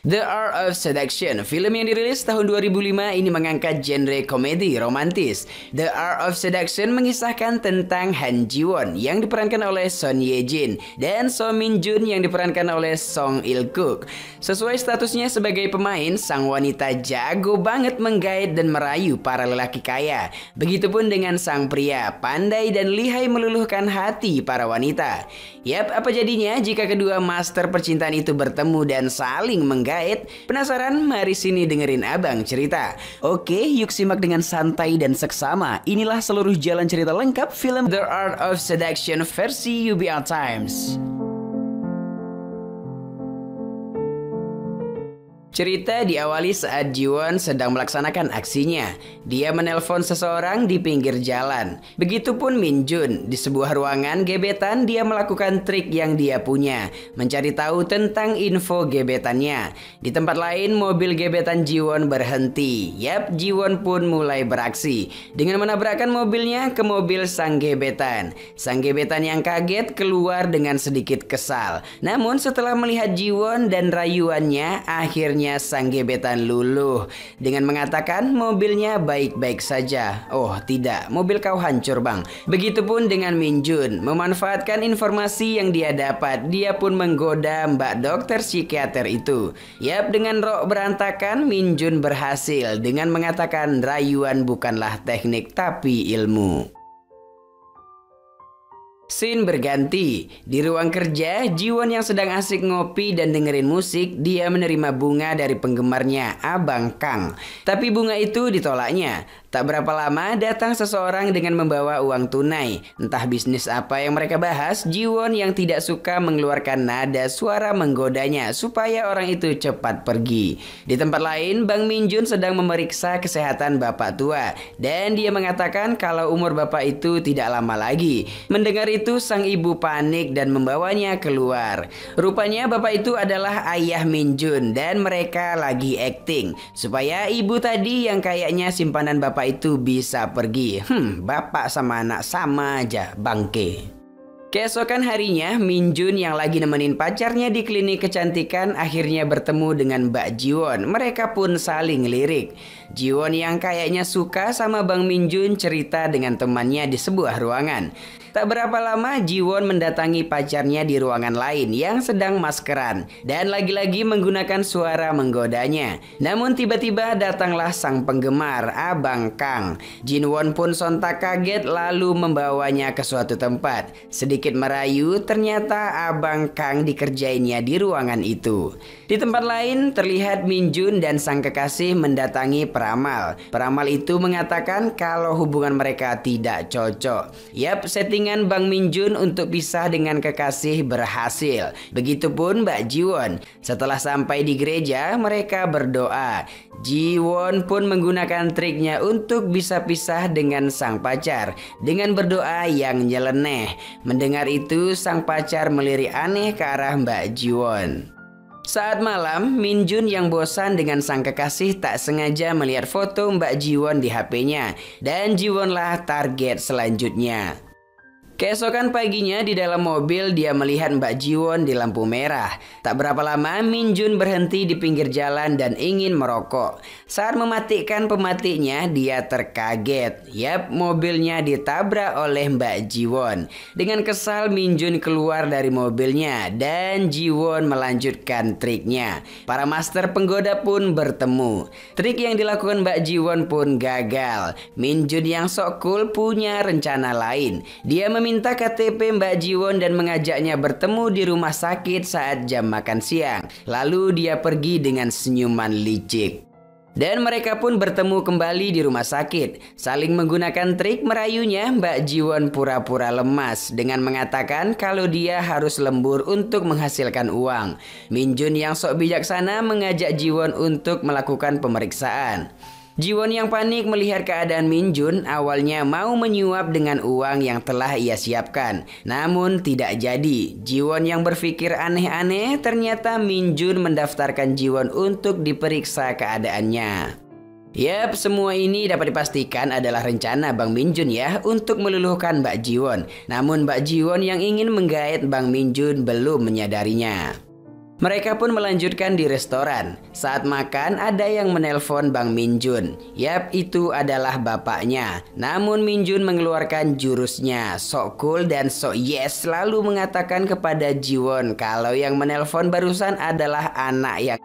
The Art of Seduction, film yang dirilis tahun 2005 ini mengangkat genre komedi romantis. The Art of Seduction mengisahkan tentang Han Ji Won yang diperankan oleh Son Ye Jin dan So Min Jun yang diperankan oleh Song Il Kuk. Sesuai statusnya sebagai pemain, sang wanita jago banget menggait dan merayu para lelaki kaya. Begitupun dengan sang pria, pandai dan lihai meluluhkan hati para wanita. Yap, apa jadinya jika kedua master percintaan itu bertemu dan saling menggait? Penasaran? Mari sini dengerin abang cerita. Oke, yuk simak dengan santai dan seksama. Inilah seluruh jalan cerita lengkap film The Art of Seduction versi UBR Times. Cerita diawali saat Jiwon sedang melaksanakan aksinya. Dia menelpon seseorang di pinggir jalan. Begitupun Min Jun. Di sebuah ruangan gebetan dia melakukan trik yang dia punya, mencari tahu tentang info gebetannya. Di tempat lain mobil gebetan Jiwon berhenti. Yap, Jiwon pun mulai beraksi dengan menabrakkan mobilnya ke mobil sang gebetan. Sang gebetan yang kaget keluar dengan sedikit kesal. Namun setelah melihat Jiwon dan rayuannya, akhirnya sang gebetan luluh dengan mengatakan mobilnya baik-baik saja. Oh tidak, mobil kau hancur bang. Begitupun dengan Min Jun. Memanfaatkan informasi yang dia dapat, dia pun menggoda mbak dokter psikiater itu. Yap, dengan rok berantakan Min Jun berhasil dengan mengatakan rayuan bukanlah teknik tapi ilmu. Scene berganti. Di ruang kerja, Jiwon yang sedang asik ngopi dan dengerin musik, dia menerima bunga dari penggemarnya, Abang Kang. Tapi bunga itu ditolaknya. Tak berapa lama datang seseorang dengan membawa uang tunai. Entah bisnis apa yang mereka bahas, Jiwon yang tidak suka mengeluarkan nada suara menggodanya supaya orang itu cepat pergi. Di tempat lain, Bang Min Jun sedang memeriksa kesehatan bapak tua. Dan dia mengatakan kalau umur bapak itu tidak lama lagi. Mendengar itu sang ibu panik dan membawanya keluar. Rupanya bapak itu adalah ayah Min Jun dan mereka lagi acting supaya ibu tadi yang kayaknya simpanan bapak itu bisa pergi. Bapak sama anak sama aja, bangke. Keesokan harinya, Min Jun yang lagi nemenin pacarnya di klinik kecantikan akhirnya bertemu dengan Mbak Jiwon. Mereka pun saling lirik. Jiwon yang kayaknya suka sama Bang Min Jun cerita dengan temannya di sebuah ruangan. Tak berapa lama Jiwon mendatangi pacarnya di ruangan lain yang sedang maskeran dan lagi-lagi menggunakan suara menggodanya. Namun tiba-tiba datanglah sang penggemar, Abang Kang. Jinwon pun sontak kaget lalu membawanya ke suatu tempat. Sedikit merayu, ternyata Abang Kang dikerjainnya di ruangan itu. Di tempat lain terlihat Min Jun dan sang kekasih mendatangi peramal. Peramal itu mengatakan kalau hubungan mereka tidak cocok. Yap, settingan Bang Min Jun untuk pisah dengan kekasih berhasil. Begitupun Mbak Jiwon. Setelah sampai di gereja, mereka berdoa. Jiwon pun menggunakan triknya untuk bisa pisah dengan sang pacar dengan berdoa yang nyeleneh. Mendengar itu, sang pacar melirik aneh ke arah Mbak Jiwon. Saat malam, Min Jun yang bosan dengan sang kekasih tak sengaja melihat foto Mbak Jiwon di HP-nya. Dan Jiwonlah target selanjutnya. Keesokan paginya di dalam mobil dia melihat Mbak Jiwon di lampu merah. Tak berapa lama Min Jun berhenti di pinggir jalan dan ingin merokok. Saat mematikan pematinya dia terkaget. Yap, mobilnya ditabrak oleh Mbak Jiwon. Dengan kesal Min Jun keluar dari mobilnya dan Jiwon melanjutkan triknya. Para master penggoda pun bertemu. Trik yang dilakukan Mbak Jiwon pun gagal. Min Jun yang sok cool punya rencana lain. Dia meminta KTP Mbak Jiwon dan mengajaknya bertemu di rumah sakit saat jam makan siang. Lalu dia pergi dengan senyuman licik. Dan mereka pun bertemu kembali di rumah sakit. Saling menggunakan trik merayunya, Mbak Jiwon pura-pura lemas dengan mengatakan kalau dia harus lembur untuk menghasilkan uang. Min Jun yang sok bijaksana mengajak Jiwon untuk melakukan pemeriksaan. Jiwon yang panik melihat keadaan Min Jun awalnya mau menyuap dengan uang yang telah ia siapkan. Namun tidak jadi. Jiwon yang berpikir aneh-aneh, ternyata Min Jun mendaftarkan Jiwon untuk diperiksa keadaannya. Yap, semua ini dapat dipastikan adalah rencana Bang Min Jun ya untuk meluluhkan Mbak Jiwon. Namun Mbak Jiwon yang ingin menggait Bang Min Jun belum menyadarinya. Mereka pun melanjutkan di restoran. Saat makan ada yang menelpon Bang Min Jun. Yap, itu adalah bapaknya. Namun Min Jun mengeluarkan jurusnya, sok cool dan sok yes, lalu mengatakan kepada Jiwon kalau yang menelpon barusan adalah anak yang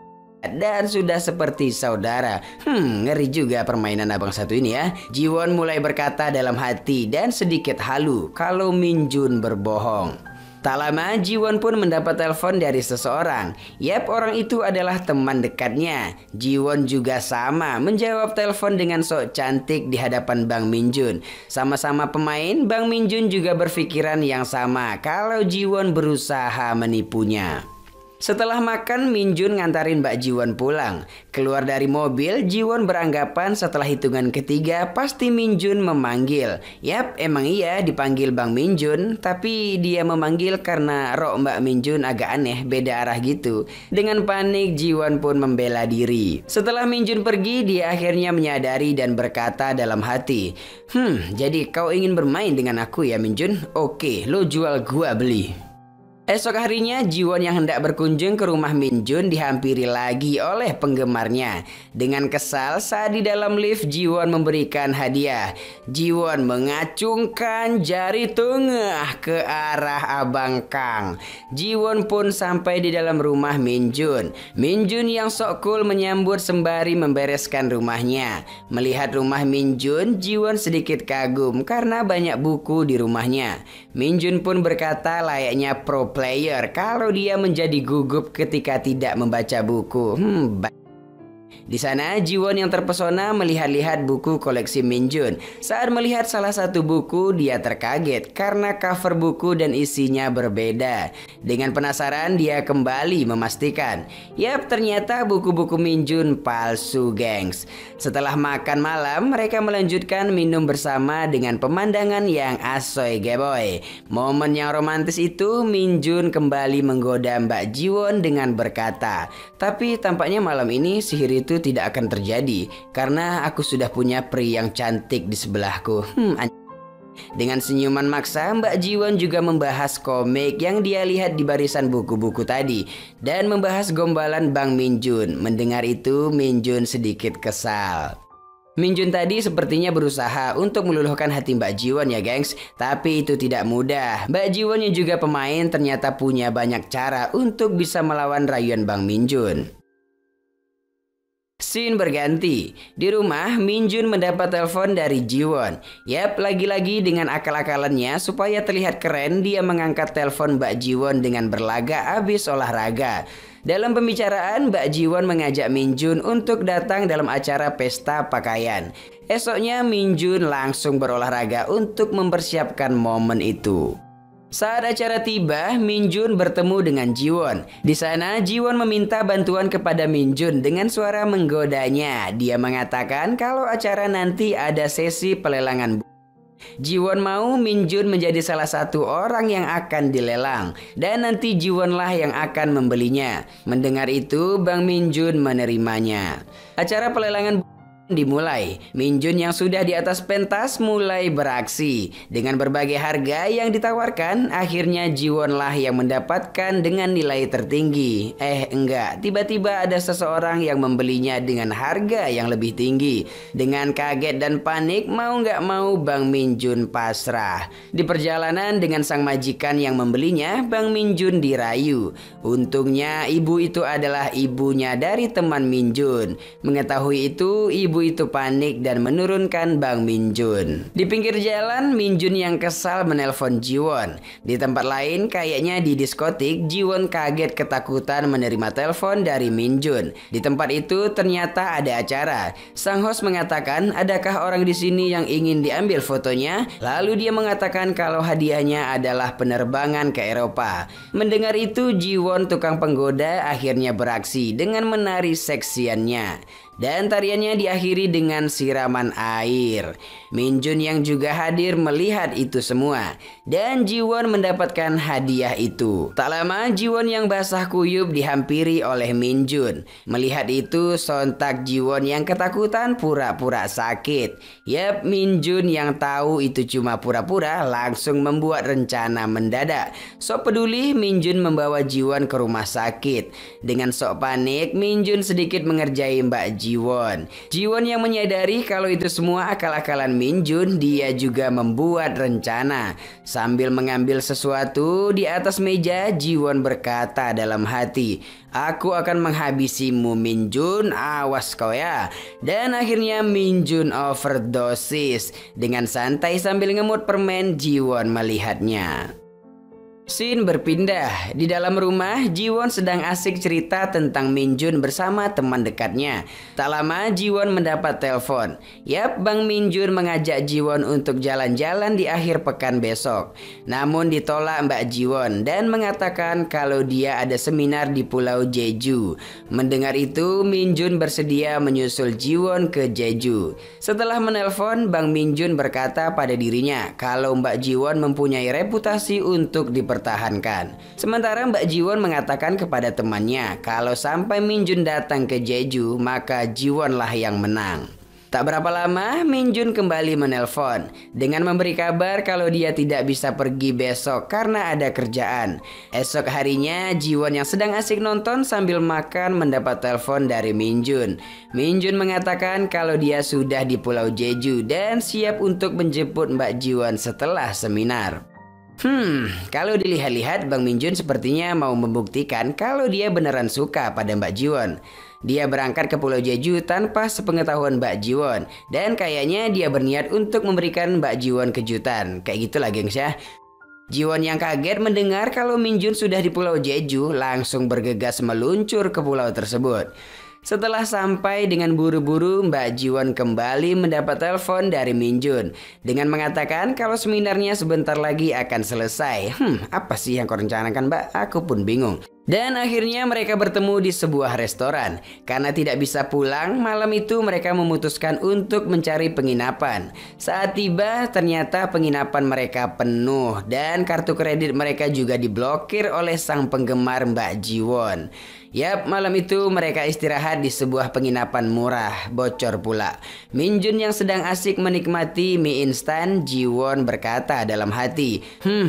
dan sudah seperti saudara. Ngeri juga permainan abang satu ini ya. Jiwon mulai berkata dalam hati dan sedikit halu kalau Min Jun berbohong. Tak lama Jiwon pun mendapat telepon dari seseorang. Yap, orang itu adalah teman dekatnya. Jiwon juga sama menjawab telepon dengan sok cantik di hadapan Bang Min Jun. Sama-sama pemain, Bang Min Jun juga berpikiran yang sama kalau Jiwon berusaha menipunya. Setelah makan, Min Jun ngantarin Mbak Jiwon pulang. Keluar dari mobil, Jiwon beranggapan setelah hitungan ketiga pasti Min Jun memanggil. Yap, emang iya dipanggil Bang Min Jun, tapi dia memanggil karena rok Mbak Min Jun agak aneh, beda arah gitu. Dengan panik, Jiwon pun membela diri. Setelah Min Jun pergi, dia akhirnya menyadari dan berkata dalam hati, jadi kau ingin bermain dengan aku ya Min Jun? Oke, lo jual gua beli. Esok harinya, Jiwon yang hendak berkunjung ke rumah Min Jun dihampiri lagi oleh penggemarnya. Dengan kesal, saat di dalam lift, Jiwon memberikan hadiah. Jiwon mengacungkan jari tengah ke arah Abang Kang. Jiwon pun sampai di dalam rumah Min Jun. Min Jun yang sok cool menyambut sembari membereskan rumahnya. Melihat rumah Min Jun, Jiwon sedikit kagum karena banyak buku di rumahnya. Min Jun pun berkata layaknya pro player kalau dia menjadi gugup ketika tidak membaca buku. Di sana, Jiwon yang terpesona melihat-lihat buku koleksi Min Jun. Saat melihat salah satu buku, dia terkaget karena cover buku dan isinya berbeda. Dengan penasaran, dia kembali memastikan. Yap, ternyata buku-buku Min Jun palsu, gengs. Setelah makan malam, mereka melanjutkan minum bersama dengan pemandangan yang asoy geboy. Momen yang romantis itu, Min Jun kembali menggoda Mbak Jiwon dengan berkata, tapi tampaknya malam ini sihir itu tidak akan terjadi karena aku sudah punya peri yang cantik di sebelahku. Dengan senyuman maksa, Mbak Jiwon juga membahas komik yang dia lihat di barisan buku-buku tadi dan membahas gombalan Bang Min Jun. Mendengar itu, Min Jun sedikit kesal. Min Jun tadi sepertinya berusaha untuk meluluhkan hati Mbak Jiwon ya gengs, tapi itu tidak mudah. Mbak Jiwon yang juga pemain ternyata punya banyak cara untuk bisa melawan rayuan Bang Min Jun. Scene berganti. Di rumah, Min Jun mendapat telepon dari Jiwon. Yap, lagi-lagi dengan akal-akalannya supaya terlihat keren, dia mengangkat telepon Mbak Jiwon dengan berlaga abis olahraga. Dalam pembicaraan, Mbak Jiwon mengajak Min Jun untuk datang dalam acara pesta pakaian. Esoknya, Min Jun langsung berolahraga untuk mempersiapkan momen itu. Saat acara tiba, Min Jun bertemu dengan Jiwon. Di sana, Jiwon meminta bantuan kepada Min Jun dengan suara menggodanya. Dia mengatakan kalau acara nanti ada sesi pelelangan. Jiwon mau Min Jun menjadi salah satu orang yang akan dilelang dan nanti Jiwonlah yang akan membelinya. Mendengar itu, Bang Min Jun menerimanya. Acara pelelangan dimulai. Min Jun yang sudah di atas pentas mulai beraksi. Dengan berbagai harga yang ditawarkan, akhirnya Jiwonlah yang mendapatkan dengan nilai tertinggi. Enggak, tiba-tiba ada seseorang yang membelinya dengan harga yang lebih tinggi. Dengan kaget dan panik, mau nggak mau Bang Min Jun pasrah. Di perjalanan dengan sang majikan yang membelinya, Bang Min Jun dirayu. Untungnya ibu itu adalah ibunya dari teman Min Jun. Mengetahui itu, ibu itu panik dan menurunkan Bang Min Jun. Di pinggir jalan, Min Jun yang kesal menelpon Jiwon. Di tempat lain, kayaknya di diskotik, Jiwon kaget ketakutan menerima telepon dari Min Jun. Di tempat itu ternyata ada acara. Sang host mengatakan, adakah orang di sini yang ingin diambil fotonya? Lalu dia mengatakan kalau hadiahnya adalah penerbangan ke Eropa. Mendengar itu, Jiwon tukang penggoda akhirnya beraksi dengan menari seksiannya. Dan tariannya diakhiri dengan siraman air. Min Jun yang juga hadir melihat itu semua. Dan Jiwon mendapatkan hadiah itu. Tak lama Jiwon yang basah kuyup dihampiri oleh Min Jun. Melihat itu sontak Jiwon yang ketakutan pura-pura sakit. Yap, Min Jun yang tahu itu cuma pura-pura langsung membuat rencana mendadak. Sok peduli, Min Jun membawa Jiwon ke rumah sakit. Dengan sok panik, Min Jun sedikit mengerjai Mbak Jiwon. Jiwon yang menyadari kalau itu semua akal-akalan Min Jun, dia juga membuat rencana. Sambil mengambil sesuatu di atas meja, Jiwon berkata dalam hati, aku akan menghabisimu Min Jun, awas kau ya. Dan akhirnya Min Jun overdosis. Dengan santai sambil ngemut permen, Jiwon melihatnya. Scene berpindah. Di dalam rumah, Jiwon sedang asik cerita tentang Minjun bersama teman dekatnya. Tak lama, Jiwon mendapat telepon. Yap, Bang Minjun mengajak Jiwon untuk jalan-jalan di akhir pekan besok. Namun ditolak Mbak Jiwon dan mengatakan kalau dia ada seminar di Pulau Jeju. Mendengar itu, Minjun bersedia menyusul Jiwon ke Jeju. Setelah menelpon, Bang Minjun berkata pada dirinya kalau Mbak Jiwon mempunyai reputasi untuk dipertahankan. Sementara Mbak Jiwon mengatakan kepada temannya kalau sampai Minjun datang ke Jeju, maka Jiwonlah yang menang. Tak berapa lama, Minjun kembali menelpon dengan memberi kabar kalau dia tidak bisa pergi besok karena ada kerjaan. Esok harinya, Jiwon yang sedang asik nonton sambil makan mendapat telepon dari Minjun. Minjun mengatakan kalau dia sudah di Pulau Jeju dan siap untuk menjemput Mbak Jiwon setelah seminar. Kalau dilihat-lihat Bang Minjun sepertinya mau membuktikan kalau dia beneran suka pada Mbak Jiwon. Dia berangkat ke Pulau Jeju tanpa sepengetahuan Mbak Jiwon. Dan kayaknya dia berniat untuk memberikan Mbak Jiwon kejutan. Kayak gitulah gengs ya. Jiwon yang kaget mendengar kalau Minjun sudah di Pulau Jeju langsung bergegas meluncur ke pulau tersebut. Setelah sampai dengan buru-buru, Mbak Jiwon kembali mendapat telepon dari Minjun dengan mengatakan kalau seminarnya sebentar lagi akan selesai. Apa sih yang kau rencanakan, Mbak? Aku pun bingung. Dan akhirnya mereka bertemu di sebuah restoran. Karena tidak bisa pulang, malam itu mereka memutuskan untuk mencari penginapan. Saat tiba, ternyata penginapan mereka penuh dan kartu kredit mereka juga diblokir oleh sang penggemar Mbak Jiwon. Yap, malam itu mereka istirahat di sebuah penginapan murah, bocor pula. Minjun yang sedang asik menikmati mie instan, Jiwon berkata dalam hati,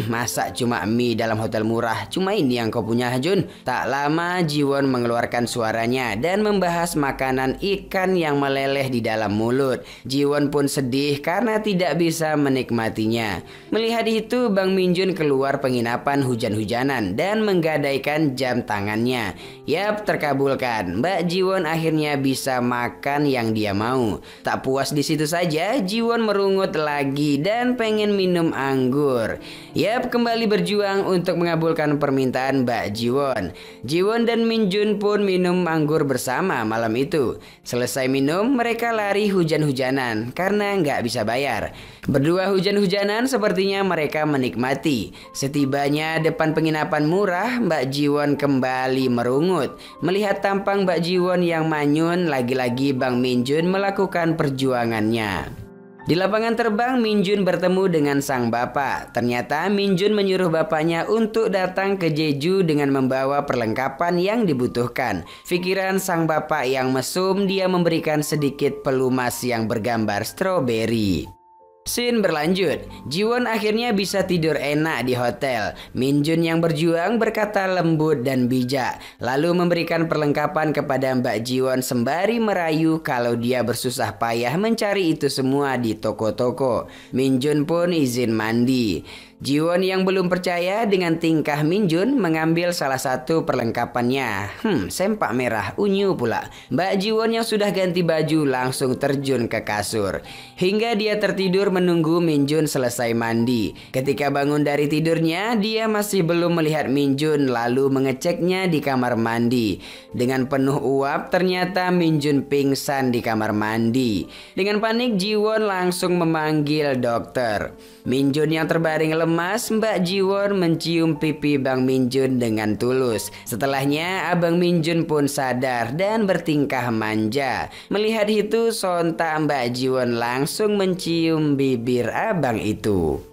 masa cuma mie dalam hotel murah, cuma ini yang kau punya Jun? Tak lama Jiwon mengeluarkan suaranya dan membahas makanan ikan yang meleleh di dalam mulut. Jiwon pun sedih karena tidak bisa menikmatinya. Melihat itu, Bang Minjun keluar penginapan hujan-hujanan dan menggadaikan jam tangannya. Yap, terkabulkan. Mbak Jiwon akhirnya bisa makan yang dia mau. Tak puas di situ saja, Jiwon merungut lagi dan pengen minum anggur. Yap, kembali berjuang untuk mengabulkan permintaan Mbak Jiwon. Jiwon dan Minjun pun minum anggur bersama malam itu. Selesai minum, mereka lari hujan-hujanan karena nggak bisa bayar. Berdua hujan-hujanan sepertinya mereka menikmati. Setibanya depan penginapan murah, Mbak Jiwon kembali merungut. Melihat tampang Mbak Jiwon yang manyun, lagi-lagi Bang Minjun melakukan perjuangannya. Di lapangan terbang, Minjun bertemu dengan sang bapak. Ternyata Minjun menyuruh bapaknya untuk datang ke Jeju dengan membawa perlengkapan yang dibutuhkan. Pikiran sang bapak yang mesum, dia memberikan sedikit pelumas yang bergambar stroberi. Scene berlanjut. Jiwon akhirnya bisa tidur enak di hotel. Minjun yang berjuang berkata lembut dan bijak, lalu memberikan perlengkapan kepada Mbak Jiwon sembari merayu kalau dia bersusah payah mencari itu semua di toko-toko. Minjun pun izin mandi. Jiwon yang belum percaya dengan tingkah Minjun mengambil salah satu perlengkapannya. Sempak merah unyu pula. Mbak Jiwon yang sudah ganti baju langsung terjun ke kasur. Hingga dia tertidur menunggu Minjun selesai mandi. Ketika bangun dari tidurnya, dia masih belum melihat Minjun lalu mengeceknya di kamar mandi. Dengan penuh uap, ternyata Minjun pingsan di kamar mandi. Dengan panik, Jiwon langsung memanggil dokter. Minjun yang terbaring lemas, Mbak Jiwon mencium pipi Bang Minjun dengan tulus. Setelahnya, Abang Minjun pun sadar dan bertingkah manja. Melihat itu, sontak Mbak Jiwon langsung mencium bibir abang itu.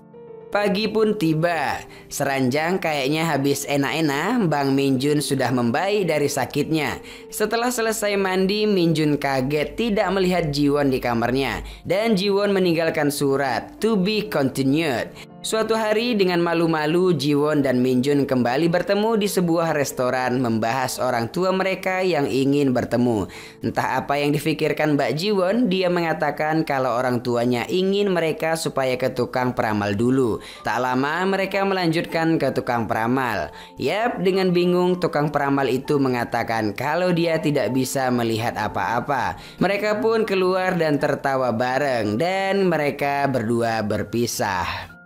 Pagi pun tiba. Seranjang kayaknya habis enak-enak, Bang Minjun sudah membaik dari sakitnya. Setelah selesai mandi, Minjun kaget tidak melihat Jiwon di kamarnya. Dan Jiwon meninggalkan surat, "To be continued." Suatu hari dengan malu-malu, Jiwon dan Minjun kembali bertemu di sebuah restoran membahas orang tua mereka yang ingin bertemu. Entah apa yang difikirkan Mbak Jiwon, dia mengatakan kalau orang tuanya ingin mereka supaya ke tukang peramal dulu. Tak lama mereka melanjutkan ke tukang peramal. Yap, dengan bingung tukang peramal itu mengatakan kalau dia tidak bisa melihat apa-apa. Mereka pun keluar dan tertawa bareng dan mereka berdua berpisah.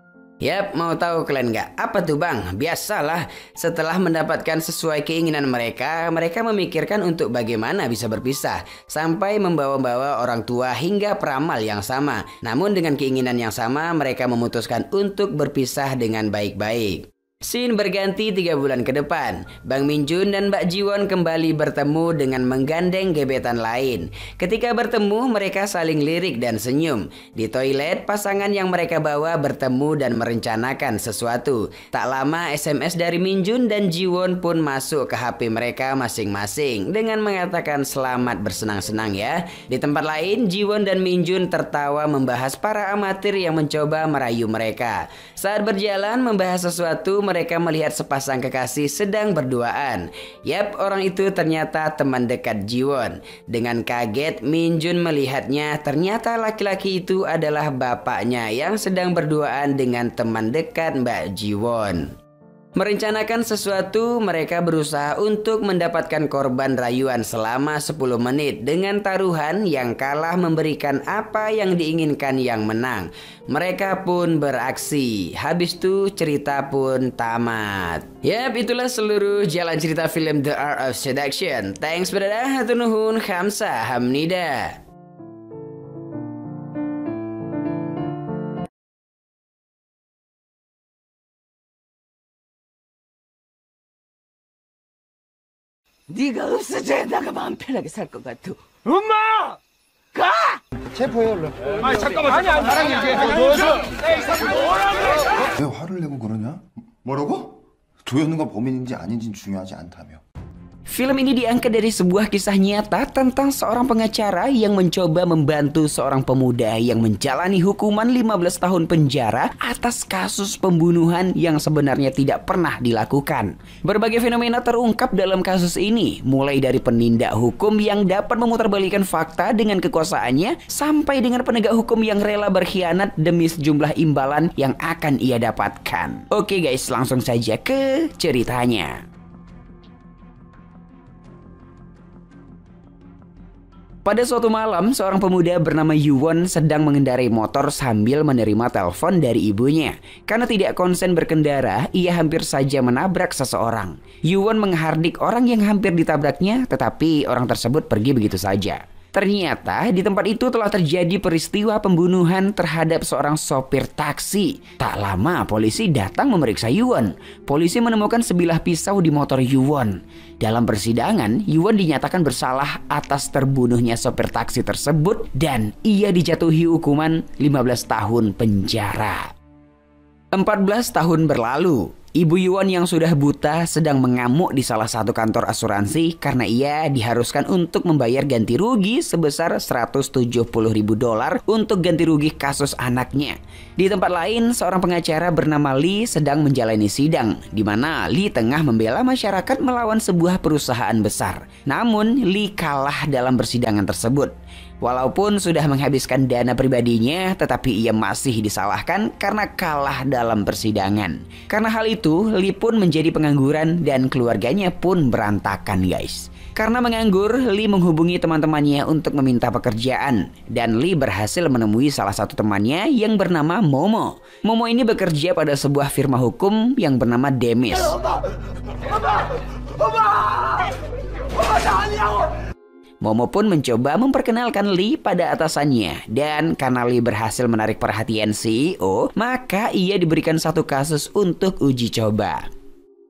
Yap, mau tahu kalian nggak? Apa tuh bang? Biasalah, setelah mendapatkan sesuai keinginan mereka, mereka memikirkan untuk bagaimana bisa berpisah. Sampai membawa-bawa orang tua hingga peramal yang sama. Namun dengan keinginan yang sama, mereka memutuskan untuk berpisah dengan baik-baik. Scene berganti 3 bulan ke depan. Bang Min-jun dan Mbak Ji-won kembali bertemu dengan menggandeng gebetan lain. Ketika bertemu, mereka saling lirik dan senyum. Di toilet, pasangan yang mereka bawa bertemu dan merencanakan sesuatu. Tak lama, SMS dari Min-jun dan Ji-won pun masuk ke HP mereka masing-masing dengan mengatakan selamat bersenang-senang ya. Di tempat lain, Ji-won dan Min-jun tertawa membahas para amatir yang mencoba merayu mereka. Saat berjalan membahas sesuatu, mereka melihat sepasang kekasih sedang berduaan. Yap, orang itu ternyata teman dekat Ji-won. Dengan kaget, Min-jun melihatnya ternyata laki-laki itu adalah bapaknya yang sedang berduaan dengan teman dekat Mbak Ji-won. Merencanakan sesuatu, mereka berusaha untuk mendapatkan korban rayuan selama 10 menit dengan taruhan yang kalah memberikan apa yang diinginkan yang menang. Mereka pun beraksi. Habis itu cerita pun tamat. Yap, itulah seluruh jalan cerita film The Art of Seduction. Thanks berada, hatur nuhun, khamsa, hamnida. 네가 없어져야 나가 마음 편하게 살 것 같아. 엄마! 가! 체포해 얼른. 아니 잠깐만. 아니 나랑 얘기해. 왜 화를 내고 그러냐? 뭐라고? 도현우가 범인인지 아닌지는 중요하지 않다며. Film ini diangkat dari sebuah kisah nyata tentang seorang pengacara yang mencoba membantu seorang pemuda yang menjalani hukuman 15 tahun penjara atas kasus pembunuhan yang sebenarnya tidak pernah dilakukan. Berbagai fenomena terungkap dalam kasus ini, mulai dari penindak hukum yang dapat memutarbalikkan fakta dengan kekuasaannya, sampai dengan penegak hukum yang rela berkhianat demi sejumlah imbalan yang akan ia dapatkan. Oke guys, langsung saja ke ceritanya. Pada suatu malam, seorang pemuda bernama Yuwon sedang mengendarai motor sambil menerima telepon dari ibunya. Karena tidak konsen berkendara, ia hampir saja menabrak seseorang. Yuwon menghardik orang yang hampir ditabraknya, tetapi orang tersebut pergi begitu saja. Ternyata di tempat itu telah terjadi peristiwa pembunuhan terhadap seorang sopir taksi. Tak lama polisi datang memeriksa Yuwon. Polisi menemukan sebilah pisau di motor Yuwon. Dalam persidangan, Yuwon dinyatakan bersalah atas terbunuhnya sopir taksi tersebut dan ia dijatuhi hukuman 15 tahun penjara. 14 tahun berlalu. Ibu Yuwon yang sudah buta sedang mengamuk di salah satu kantor asuransi karena ia diharuskan untuk membayar ganti rugi sebesar $170.000 untuk ganti rugi kasus anaknya. Di tempat lain, seorang pengacara bernama Lee sedang menjalani sidang, di mana Lee tengah membela masyarakat melawan sebuah perusahaan besar. Namun, Lee kalah dalam persidangan tersebut. Walaupun sudah menghabiskan dana pribadinya, tetapi ia masih disalahkan karena kalah dalam persidangan. Karena hal itu, Lee pun menjadi pengangguran dan keluarganya pun berantakan guys. Karena menganggur, Lee menghubungi teman-temannya untuk meminta pekerjaan. Dan Lee berhasil menemui salah satu temannya yang bernama Momo. Momo ini bekerja pada sebuah firma hukum yang bernama Demis. Momo pun mencoba memperkenalkan Lee pada atasannya. Dan karena Lee berhasil menarik perhatian CEO, maka ia diberikan satu kasus untuk uji coba.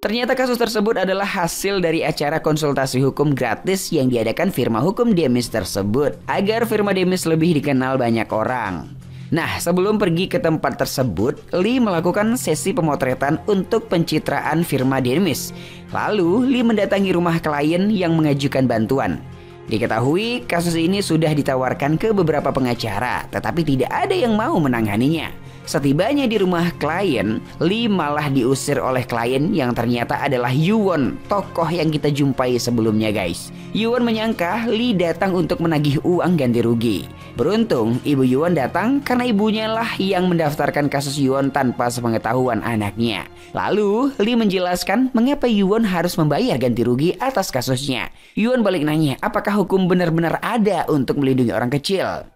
Ternyata kasus tersebut adalah hasil dari acara konsultasi hukum gratis yang diadakan firma hukum Demis tersebut, agar firma Demis lebih dikenal banyak orang. Nah, sebelum pergi ke tempat tersebut, Lee melakukan sesi pemotretan untuk pencitraan firma Demis. Lalu, Lee mendatangi rumah klien yang mengajukan bantuan. Diketahui kasus ini sudah ditawarkan ke beberapa pengacara, tetapi tidak ada yang mau menanganinya. Setibanya di rumah klien, Lee malah diusir oleh klien yang ternyata adalah Yuwon, tokoh yang kita jumpai sebelumnya guys. Yuwon menyangka Lee datang untuk menagih uang ganti rugi. Beruntung ibu Yuwon datang karena ibunya lah yang mendaftarkan kasus Yuwon tanpa sepengetahuan anaknya. Lalu Lee menjelaskan mengapa Yuwon harus membayar ganti rugi atas kasusnya. Yuwon balik nanya apakah hukum benar-benar ada untuk melindungi orang kecil.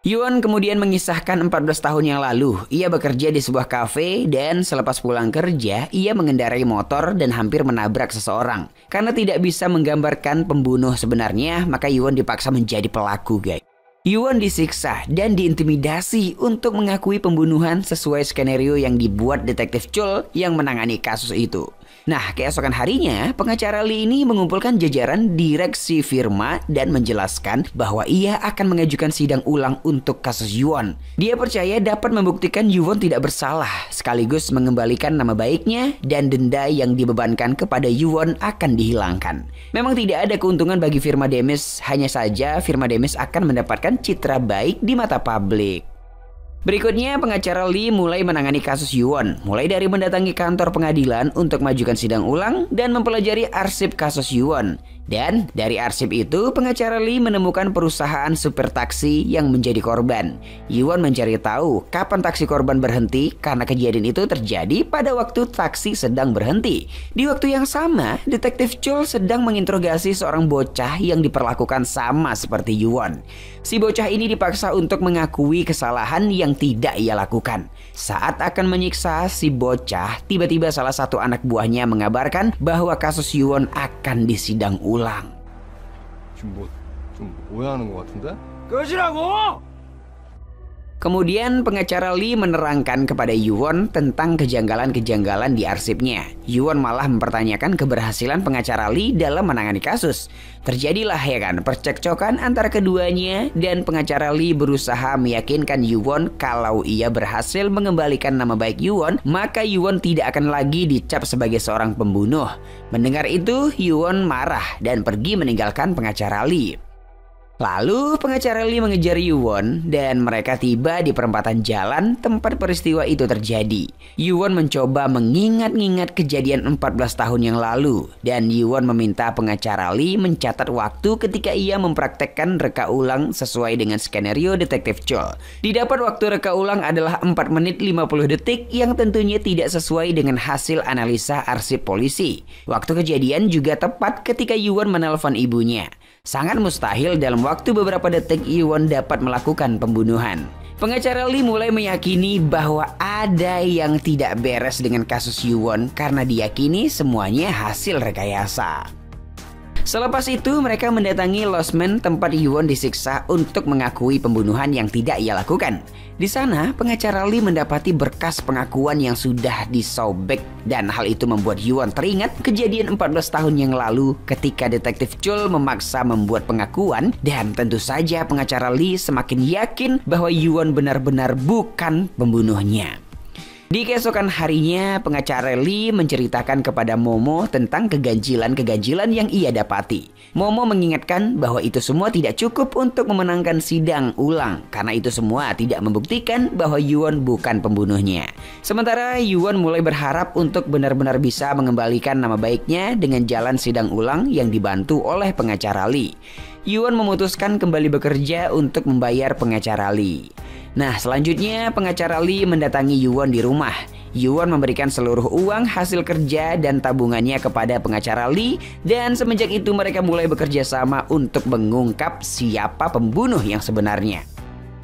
Yuwon kemudian mengisahkan 14 tahun yang lalu, ia bekerja di sebuah kafe dan selepas pulang kerja, ia mengendarai motor dan hampir menabrak seseorang. Karena tidak bisa menggambarkan pembunuh sebenarnya, maka Yuwon dipaksa menjadi pelaku, guys. Yuwon disiksa dan diintimidasi untuk mengakui pembunuhan sesuai skenario yang dibuat detektif Chul yang menangani kasus itu. Nah, keesokan harinya, pengacara Lee ini mengumpulkan jajaran direksi firma dan menjelaskan bahwa ia akan mengajukan sidang ulang untuk kasus Yuwon. Dia percaya dapat membuktikan Yuwon tidak bersalah, sekaligus mengembalikan nama baiknya dan denda yang dibebankan kepada Yuwon akan dihilangkan. Memang tidak ada keuntungan bagi firma Demis, hanya saja firma Demis akan mendapatkan citra baik di mata publik. Berikutnya, pengacara Lee mulai menangani kasus Yuwon, mulai dari mendatangi kantor pengadilan untuk mengajukan sidang ulang dan mempelajari arsip kasus Yuwon. Dan dari arsip itu, pengacara Lee menemukan perusahaan supir taksi yang menjadi korban. Yuwon mencari tahu kapan taksi korban berhenti karena kejadian itu terjadi pada waktu taksi sedang berhenti. Di waktu yang sama, detektif Chul sedang menginterogasi seorang bocah yang diperlakukan sama seperti Yuwon. Si bocah ini dipaksa untuk mengakui kesalahan yang tidak ia lakukan. Saat akan menyiksa si bocah, tiba-tiba salah satu anak buahnya mengabarkan bahwa kasus Yuwon akan disidang ulang. 지금 좀 오해하는 것 같은데? Kemudian pengacara Lee menerangkan kepada Yuwon tentang kejanggalan-kejanggalan di arsipnya. Yuwon malah mempertanyakan keberhasilan pengacara Lee dalam menangani kasus. Terjadilah ya kan percekcokan antara keduanya dan pengacara Lee berusaha meyakinkan Yuwon kalau ia berhasil mengembalikan nama baik Yuwon, maka Yuwon tidak akan lagi dicap sebagai seorang pembunuh. Mendengar itu, Yuwon marah dan pergi meninggalkan pengacara Lee. Lalu pengacara Lee mengejar Yuwon dan mereka tiba di perempatan jalan tempat peristiwa itu terjadi. Yuwon mencoba mengingat-ingat kejadian 14 tahun yang lalu dan Yuwon meminta pengacara Lee mencatat waktu ketika ia mempraktekkan reka ulang sesuai dengan skenario detektif Chul. Didapat waktu reka ulang adalah 4 menit 50 detik yang tentunya tidak sesuai dengan hasil analisa arsip polisi. Waktu kejadian juga tepat ketika Yuwon menelpon ibunya. Sangat mustahil dalam waktu beberapa detik Yuwon dapat melakukan pembunuhan. Pengacara Lee mulai meyakini bahwa ada yang tidak beres dengan kasus Yuwon karena diyakini semuanya hasil rekayasa. Selepas itu mereka mendatangi losmen tempat Yuwon disiksa untuk mengakui pembunuhan yang tidak ia lakukan. Di sana pengacara Lee mendapati berkas pengakuan yang sudah disobek dan hal itu membuat Yuwon teringat kejadian 14 tahun yang lalu ketika detektif Chul memaksa membuat pengakuan dan tentu saja pengacara Lee semakin yakin bahwa Yuwon benar-benar bukan pembunuhnya. Di keesokan harinya, pengacara Lee menceritakan kepada Momo tentang keganjilan-keganjilan yang ia dapati. Momo mengingatkan bahwa itu semua tidak cukup untuk memenangkan sidang ulang karena itu semua tidak membuktikan bahwa Yuwon bukan pembunuhnya. Sementara Yuwon mulai berharap untuk benar-benar bisa mengembalikan nama baiknya dengan jalan sidang ulang yang dibantu oleh pengacara Lee. Yuwon memutuskan kembali bekerja untuk membayar pengacara Lee. Nah, selanjutnya pengacara Lee mendatangi Yuwon di rumah. Yuwon memberikan seluruh uang hasil kerja dan tabungannya kepada pengacara Lee dan semenjak itu mereka mulai bekerja sama untuk mengungkap siapa pembunuh yang sebenarnya.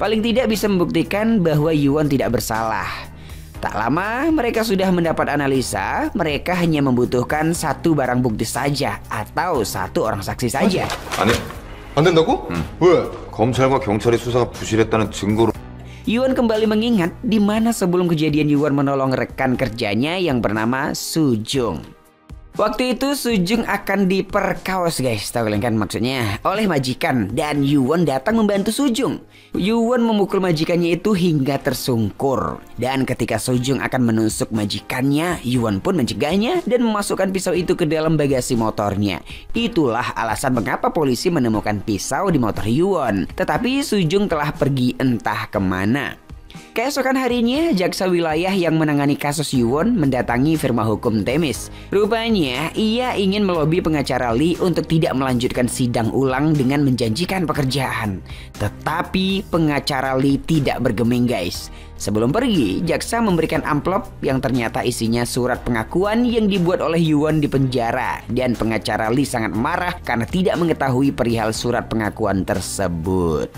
Paling tidak bisa membuktikan bahwa Yuwon tidak bersalah. Tak lama mereka sudah mendapat analisa, mereka hanya membutuhkan satu barang bukti saja atau satu orang saksi saja. 안 된다고? 왜? 검찰과 경찰의 수사가 부실했다는 증거로. Yuwon kembali mengingat di mana sebelum kejadian Yuwon menolong rekan kerjanya yang bernama Sujung. Waktu itu Sujung akan diperkaos guys, tahu kalian kan maksudnya, oleh majikan dan Yuwon datang membantu Sujung. Yuwon memukul majikannya itu hingga tersungkur dan ketika Sujung akan menusuk majikannya, Yuwon pun mencegahnya dan memasukkan pisau itu ke dalam bagasi motornya. Itulah alasan mengapa polisi menemukan pisau di motor Yuwon, tetapi Sujung telah pergi entah kemana. Keesokan harinya, jaksa wilayah yang menangani kasus Yuwon mendatangi firma hukum Demis. Rupanya, ia ingin melobi pengacara Lee untuk tidak melanjutkan sidang ulang dengan menjanjikan pekerjaan. Tetapi pengacara Lee tidak bergeming guys. Sebelum pergi, jaksa memberikan amplop yang ternyata isinya surat pengakuan yang dibuat oleh Yuwon di penjara. Dan pengacara Lee sangat marah karena tidak mengetahui perihal surat pengakuan tersebut.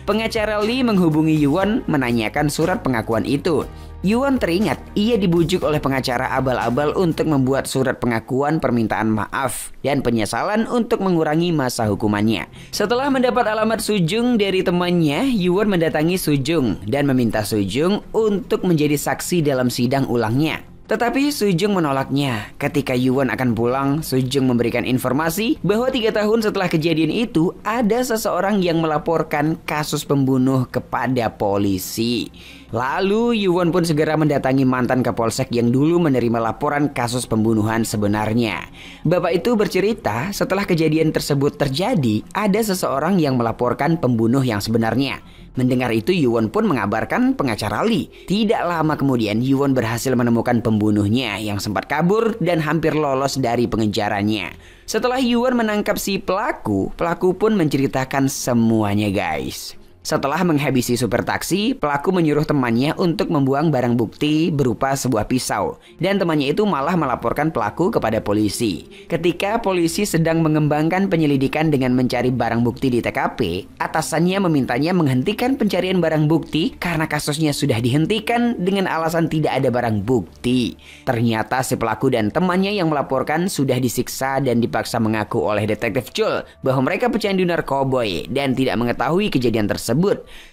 Pengacara Lee menghubungi Yuwon menanyakan surat pengakuan itu. Yuwon teringat ia dibujuk oleh pengacara abal-abal untuk membuat surat pengakuan permintaan maaf dan penyesalan untuk mengurangi masa hukumannya. Setelah mendapat alamat Sujung dari temannya, Yuwon mendatangi Sujung dan meminta Sujung untuk menjadi saksi dalam sidang ulangnya. Tetapi Sujung menolaknya. Ketika Yuwon akan pulang, Sujung memberikan informasi bahwa 3 tahun setelah kejadian itu ada seseorang yang melaporkan kasus pembunuh kepada polisi. Lalu Yuwon pun segera mendatangi mantan kapolsek yang dulu menerima laporan kasus pembunuhan sebenarnya. Bapak itu bercerita setelah kejadian tersebut terjadi, ada seseorang yang melaporkan pembunuh yang sebenarnya. Mendengar itu, Yuwon pun mengabarkan pengacara Lee. Tidak lama kemudian Yuwon berhasil menemukan pembunuhnya yang sempat kabur dan hampir lolos dari pengejarannya. Setelah Yuwon menangkap si pelaku, pelaku pun menceritakan semuanya guys. Setelah menghabisi supir taksi, pelaku menyuruh temannya untuk membuang barang bukti berupa sebuah pisau. Dan temannya itu malah melaporkan pelaku kepada polisi. Ketika polisi sedang mengembangkan penyelidikan dengan mencari barang bukti di TKP, atasannya memintanya menghentikan pencarian barang bukti karena kasusnya sudah dihentikan dengan alasan tidak ada barang bukti. Ternyata si pelaku dan temannya yang melaporkan sudah disiksa dan dipaksa mengaku oleh detektif Chul bahwa mereka pecandu narkoboy dan tidak mengetahui kejadian tersebut.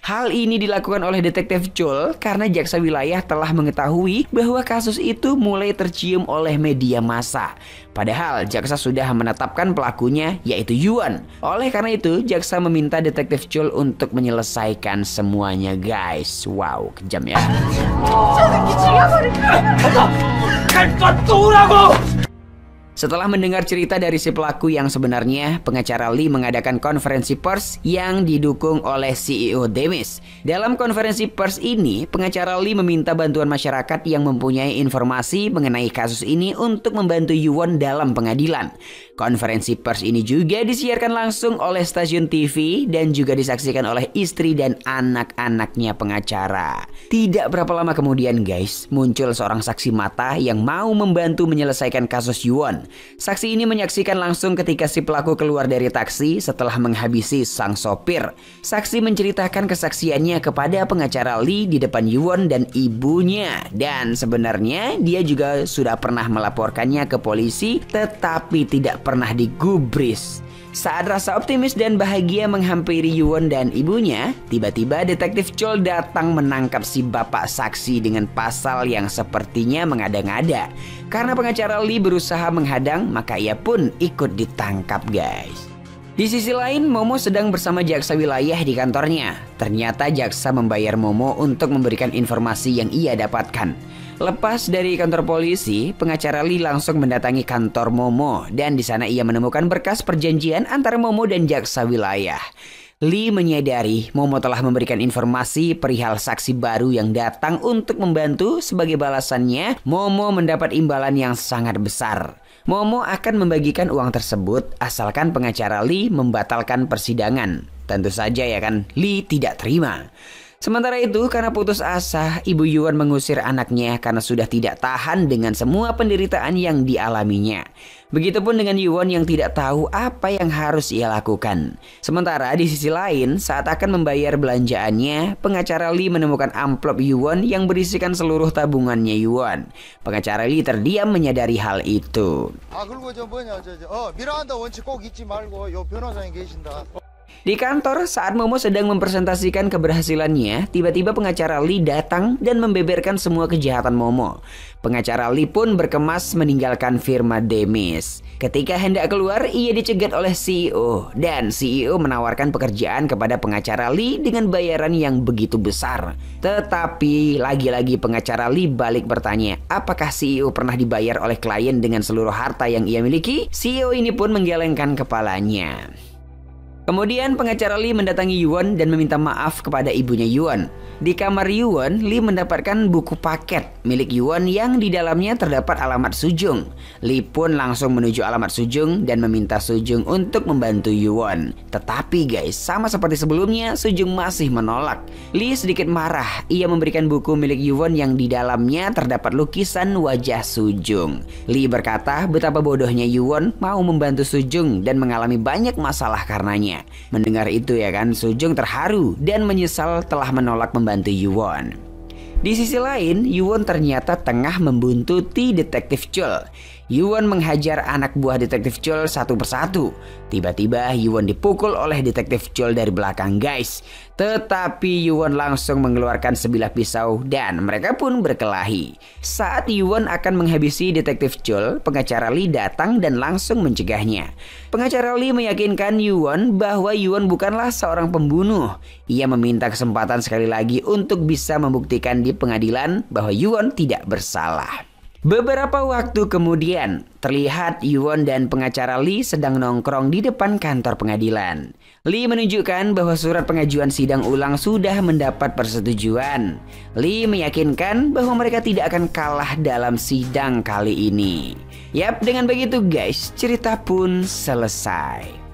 Hal ini dilakukan oleh detektif Chul karena jaksa wilayah telah mengetahui bahwa kasus itu mulai tercium oleh media massa. Padahal jaksa sudah menetapkan pelakunya yaitu Yuwon. Oleh karena itu jaksa meminta detektif Chul untuk menyelesaikan semuanya guys. Wow, kejam ya. Setelah mendengar cerita dari si pelaku yang sebenarnya, pengacara Lee mengadakan konferensi pers yang didukung oleh CEO Demis. Dalam konferensi pers ini, pengacara Lee meminta bantuan masyarakat yang mempunyai informasi mengenai kasus ini untuk membantu Yuwon dalam pengadilan. Konferensi pers ini juga disiarkan langsung oleh stasiun TV dan juga disaksikan oleh istri dan anak-anaknya pengacara. Tidak berapa lama kemudian guys, muncul seorang saksi mata yang mau membantu menyelesaikan kasus Yuwon. Saksi ini menyaksikan langsung ketika si pelaku keluar dari taksi setelah menghabisi sang sopir. Saksi menceritakan kesaksiannya kepada pengacara Lee di depan Yuwon dan ibunya. Dan sebenarnya dia juga sudah pernah melaporkannya ke polisi tetapi tidak pernah digubris. Saat rasa optimis dan bahagia menghampiri Yuwon dan ibunya, tiba-tiba detektif Chul datang menangkap si bapak saksi dengan pasal yang sepertinya mengada-ngada. Karena pengacara Lee berusaha menghadang, maka ia pun ikut ditangkap guys. Di sisi lain, Momo sedang bersama jaksa wilayah di kantornya. Ternyata jaksa membayar Momo untuk memberikan informasi yang ia dapatkan. Lepas dari kantor polisi, pengacara Lee langsung mendatangi kantor Momo dan di sana ia menemukan berkas perjanjian antara Momo dan jaksa wilayah. Lee menyadari Momo telah memberikan informasi perihal saksi baru yang datang untuk membantu. Sebagai balasannya, Momo mendapat imbalan yang sangat besar. Momo akan membagikan uang tersebut asalkan pengacara Lee membatalkan persidangan. Tentu saja ya kan, Lee tidak terima. Sementara itu, karena putus asa, ibu Yuwon mengusir anaknya karena sudah tidak tahan dengan semua penderitaan yang dialaminya. Begitupun dengan Yuwon yang tidak tahu apa yang harus ia lakukan. Sementara di sisi lain, saat akan membayar belanjaannya, pengacara Lee menemukan amplop Yuwon yang berisikan seluruh tabungannya Yuwon. Pengacara Lee terdiam menyadari hal itu. Di kantor, saat Momo sedang mempresentasikan keberhasilannya, tiba-tiba pengacara Lee datang dan membeberkan semua kejahatan Momo. Pengacara Lee pun berkemas meninggalkan firma Demis. Ketika hendak keluar, ia dicegat oleh CEO. Dan CEO menawarkan pekerjaan kepada pengacara Lee dengan bayaran yang begitu besar. Tetapi lagi-lagi pengacara Lee balik bertanya, apakah CEO pernah dibayar oleh klien dengan seluruh harta yang ia miliki? CEO ini pun menggelengkan kepalanya. Kemudian pengacara Lee mendatangi Yuwon dan meminta maaf kepada ibunya Yuwon. Di kamar Yuwon, Lee mendapatkan buku paket milik Yuwon yang di dalamnya terdapat alamat Sujung. Lee pun langsung menuju alamat Sujung dan meminta Sujung untuk membantu Yuwon. Tetapi guys, sama seperti sebelumnya, Sujung masih menolak. Lee sedikit marah. Ia memberikan buku milik Yuwon yang di dalamnya terdapat lukisan wajah Sujung. Lee berkata betapa bodohnya Yuwon mau membantu Sujung dan mengalami banyak masalah karenanya. pengacaranya. Mendengar itu ya kan, Sojong terharu dan menyesal telah menolak membantu Yuwon. Di sisi lain, Yuwon ternyata tengah membuntuti Detektif Chul. Yuwon menghajar anak buah Detektif Chul satu persatu. Tiba-tiba Yuwon dipukul oleh Detektif Chul dari belakang guys. Tetapi Yuwon langsung mengeluarkan sebilah pisau dan mereka pun berkelahi. Saat Yuwon akan menghabisi Detektif Chul, pengacara Lee datang dan langsung mencegahnya. Pengacara Lee meyakinkan Yuwon bahwa Yuwon bukanlah seorang pembunuh. Ia meminta kesempatan sekali lagi untuk bisa membuktikan di pengadilan bahwa Yuwon tidak bersalah. Beberapa waktu kemudian, terlihat Yuwon dan pengacara Lee sedang nongkrong di depan kantor pengadilan. Lee menunjukkan bahwa surat pengajuan sidang ulang sudah mendapat persetujuan. Lee meyakinkan bahwa mereka tidak akan kalah dalam sidang kali ini. Yap, dengan begitu guys, cerita pun selesai.